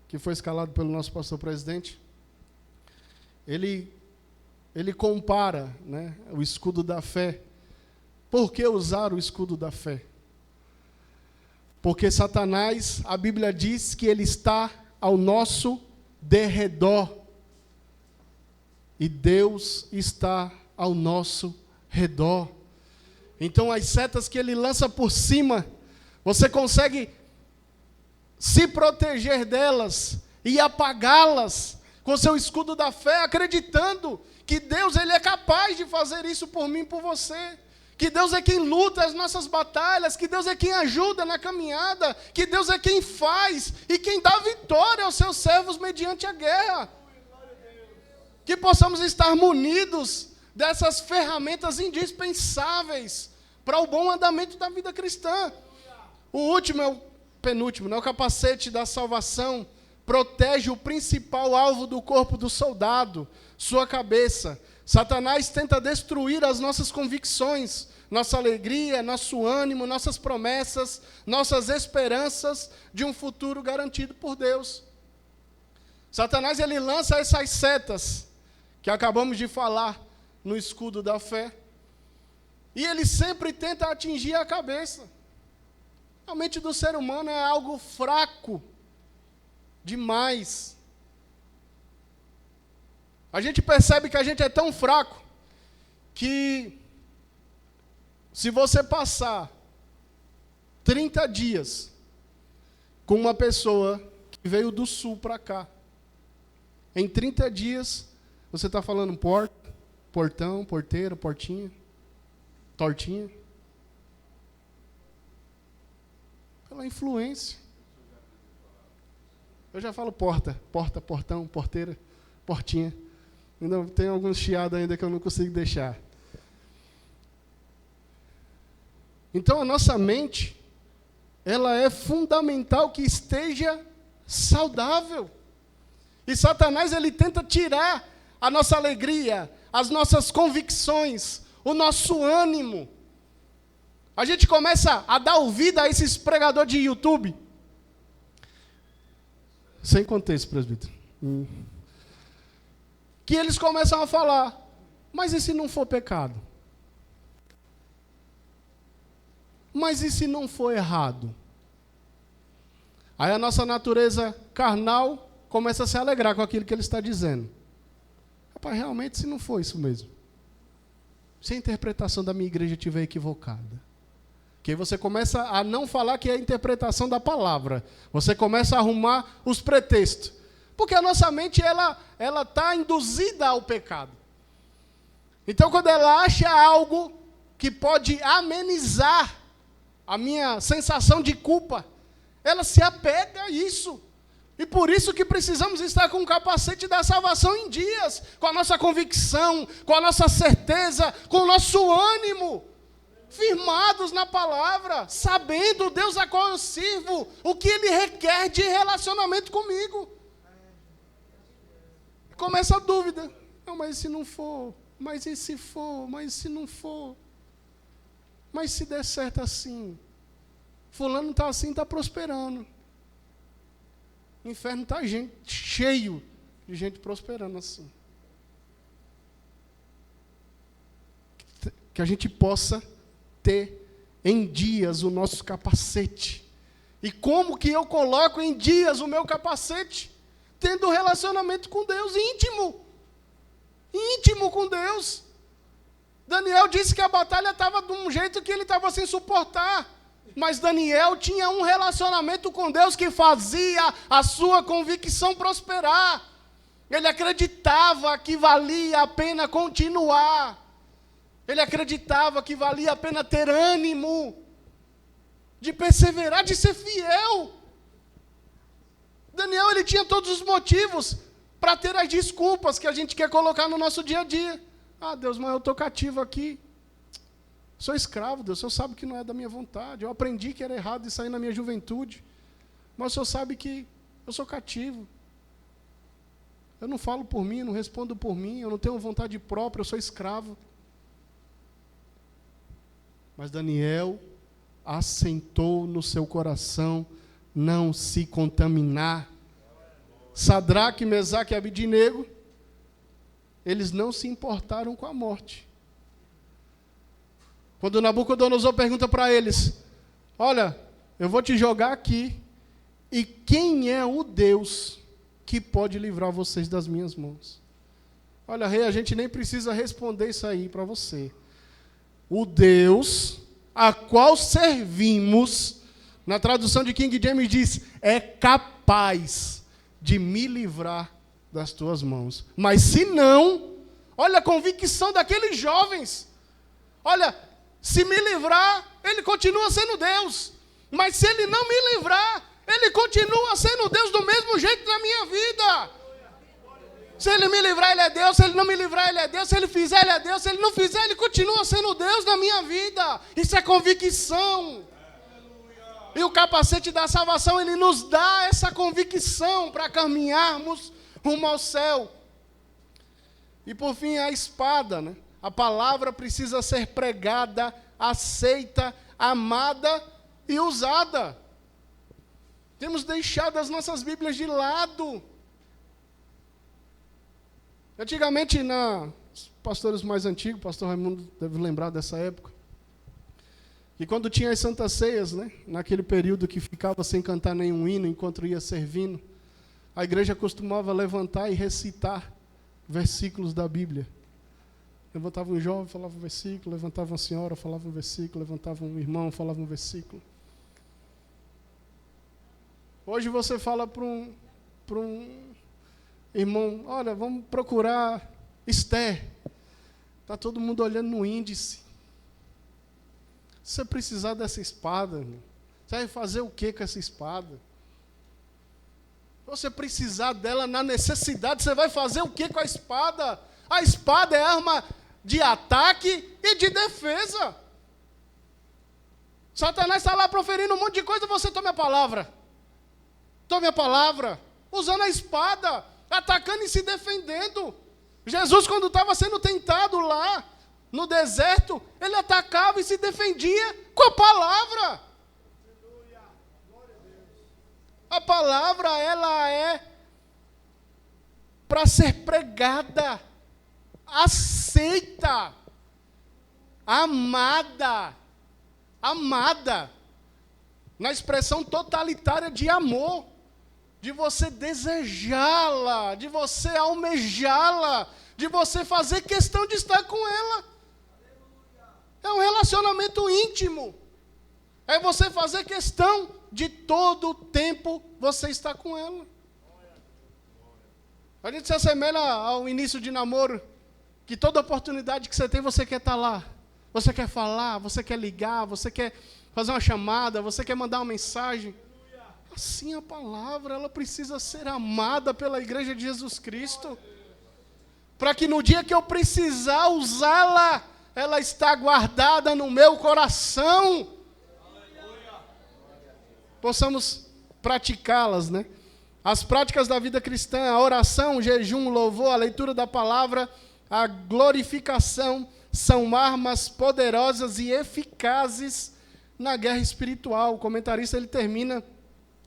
que foi escalado pelo nosso pastor presidente, ele compara, né, o escudo da fé. Por que usar o escudo da fé? Porque Satanás, a Bíblia diz que ele está ao nosso derredor. E Deus está ao nosso redor. Então as setas que ele lança por cima, você consegue se proteger delas e apagá-las com seu escudo da fé, acreditando que Deus ele é capaz de fazer isso por mim e por você. Que Deus é quem luta as nossas batalhas, que Deus é quem ajuda na caminhada, que Deus é quem faz e quem dá vitória aos seus servos mediante a guerra. Que possamos estar munidos dessas ferramentas indispensáveis para o bom andamento da vida cristã. O último é o penúltimo, né? O capacete da salvação protege o principal alvo do corpo do soldado, sua cabeça. Satanás tenta destruir as nossas convicções, nossa alegria, nosso ânimo, nossas promessas, nossas esperanças de um futuro garantido por Deus. Satanás ele lança essas setas que acabamos de falar no escudo da fé, e ele sempre tenta atingir a cabeça. A mente do ser humano é algo fraco demais. A gente percebe que a gente é tão fraco que se você passar 30 dias com uma pessoa que veio do sul para cá, em 30 dias você está falando porta, portão, porteira, portinha, tortinha. Pela influência. Eu já falo porta, portão, porteira, portinha. Ainda tem alguns chiados ainda que eu não consigo deixar. Então a nossa mente, ela é fundamental que esteja saudável. E Satanás ele tenta tirar a nossa alegria, as nossas convicções, o nosso ânimo. A gente começa a dar ouvido a esses pregadores de YouTube. Sem contexto, presbítero. Que eles começam a falar, mas e se não for pecado? Mas e se não for errado? Aí a nossa natureza carnal começa a se alegrar com aquilo que ele está dizendo. Rapaz, realmente se não for isso mesmo. Se a interpretação da minha igreja estiver equivocada. Que aí você começa a não falar que é a interpretação da palavra. Você começa a arrumar os pretextos. Porque a nossa mente, ela está induzida ao pecado. Então, quando ela acha algo que pode amenizar a minha sensação de culpa, ela se apega a isso. E por isso que precisamos estar com o capacete da salvação em dias, com a nossa convicção, com a nossa certeza, com o nosso ânimo, firmados na palavra, sabendo o Deus a qual eu sirvo, o que Ele requer de relacionamento comigo. Começa a dúvida. Não, mas se não for? Mas e se for? Mas se não for? Mas se der certo assim? Fulano está assim, está prosperando. O inferno está cheio de gente prosperando assim. Que a gente possa ter em dias o nosso capacete. E como que eu coloco em dias o meu capacete? Tendo um relacionamento com Deus íntimo. Íntimo com Deus. Daniel disse que a batalha estava de um jeito que ele estava sem suportar. Mas Daniel tinha um relacionamento com Deus que fazia a sua convicção prosperar. Ele acreditava que valia a pena continuar. Ele acreditava que valia a pena ter ânimo, de perseverar, de ser fiel. Daniel, ele tinha todos os motivos para ter as desculpas que a gente quer colocar no nosso dia a dia. Ah, Deus, mas eu estou cativo aqui. Sou escravo, Deus, o Senhor sabe que não é da minha vontade. Eu aprendi que era errado isso aí na minha juventude. Mas o Senhor sabe que eu sou cativo. Eu não falo por mim, não respondo por mim, eu não tenho vontade própria, eu sou escravo. Mas Daniel assentou no seu coração não se contaminar. Sadraque, Mesaque e Abidnego, eles não se importaram com a morte. Quando Nabucodonosor pergunta para eles, olha, eu vou te jogar aqui, e quem é o Deus que pode livrar vocês das minhas mãos? Olha, rei, a gente nem precisa responder isso aí para você. O Deus a qual servimos, na tradução de King James diz, é capaz de me livrar das tuas mãos. Mas se não, olha a convicção daqueles jovens. Olha, se me livrar, ele continua sendo Deus. Mas se ele não me livrar, ele continua sendo Deus do mesmo jeito na minha vida. Se ele me livrar, ele é Deus. Se ele não me livrar, ele é Deus. Se ele fizer, ele é Deus. Se ele não fizer, ele continua sendo Deus na minha vida. Isso é convicção. E o capacete da salvação, ele nos dá essa convicção para caminharmos rumo ao céu. E por fim, a espada, né? A palavra precisa ser pregada, aceita, amada e usada. Temos deixado as nossas Bíblias de lado. Antigamente, os pastores mais antigos, o pastor Raimundo deve lembrar dessa época, que quando tinha as santas ceias, né, naquele período que ficava sem cantar nenhum hino enquanto ia servindo, a igreja costumava levantar e recitar versículos da Bíblia. Levantava um jovem, falava um versículo, levantava uma senhora, falava um versículo, levantava um irmão, falava um versículo. Hoje você fala para um irmão, olha, vamos procurar Esther. Está todo mundo olhando no índice. Se você precisar dessa espada, você vai fazer o que com essa espada? Se você precisar dela na necessidade, você vai fazer o que com a espada? A espada é arma de ataque e de defesa. Satanás está lá proferindo um monte de coisa, você tome a palavra. Tome a palavra, usando a espada, atacando e se defendendo. Jesus, quando estava sendo tentado lá no deserto, ele atacava e se defendia com a palavra. A palavra, ela é para ser pregada, aceita, amada, na expressão totalitária de amor. De você desejá-la, de você almejá-la, de você fazer questão de estar com ela. É um relacionamento íntimo. É você fazer questão de todo o tempo você estar com ela. A gente se assemelha ao início de namoro, que toda oportunidade que você tem, você quer estar lá. Você quer falar, você quer ligar, você quer fazer uma chamada, você quer mandar uma mensagem. Assim a palavra, ela precisa ser amada pela igreja de Jesus Cristo, para que no dia que eu precisar usá-la, ela está guardada no meu coração. Possamos praticá-las, né? As práticas da vida cristã, a oração, o jejum, o louvor, a leitura da palavra, a glorificação, são armas poderosas e eficazes na guerra espiritual. O comentarista, ele termina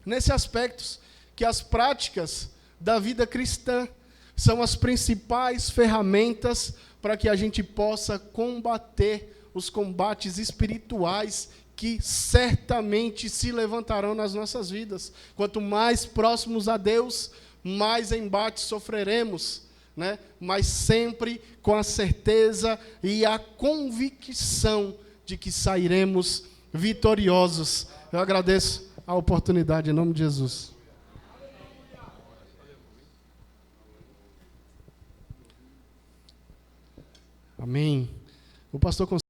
nesse aspecto, que as práticas da vida cristã são as principais ferramentas para que a gente possa combater os combates espirituais que certamente se levantarão nas nossas vidas. Quanto mais próximos a Deus, mais embates sofreremos, né? Mas sempre com a certeza e a convicção de que sairemos vitoriosos. Eu agradeço a oportunidade, em nome de Jesus. Amém. O pastor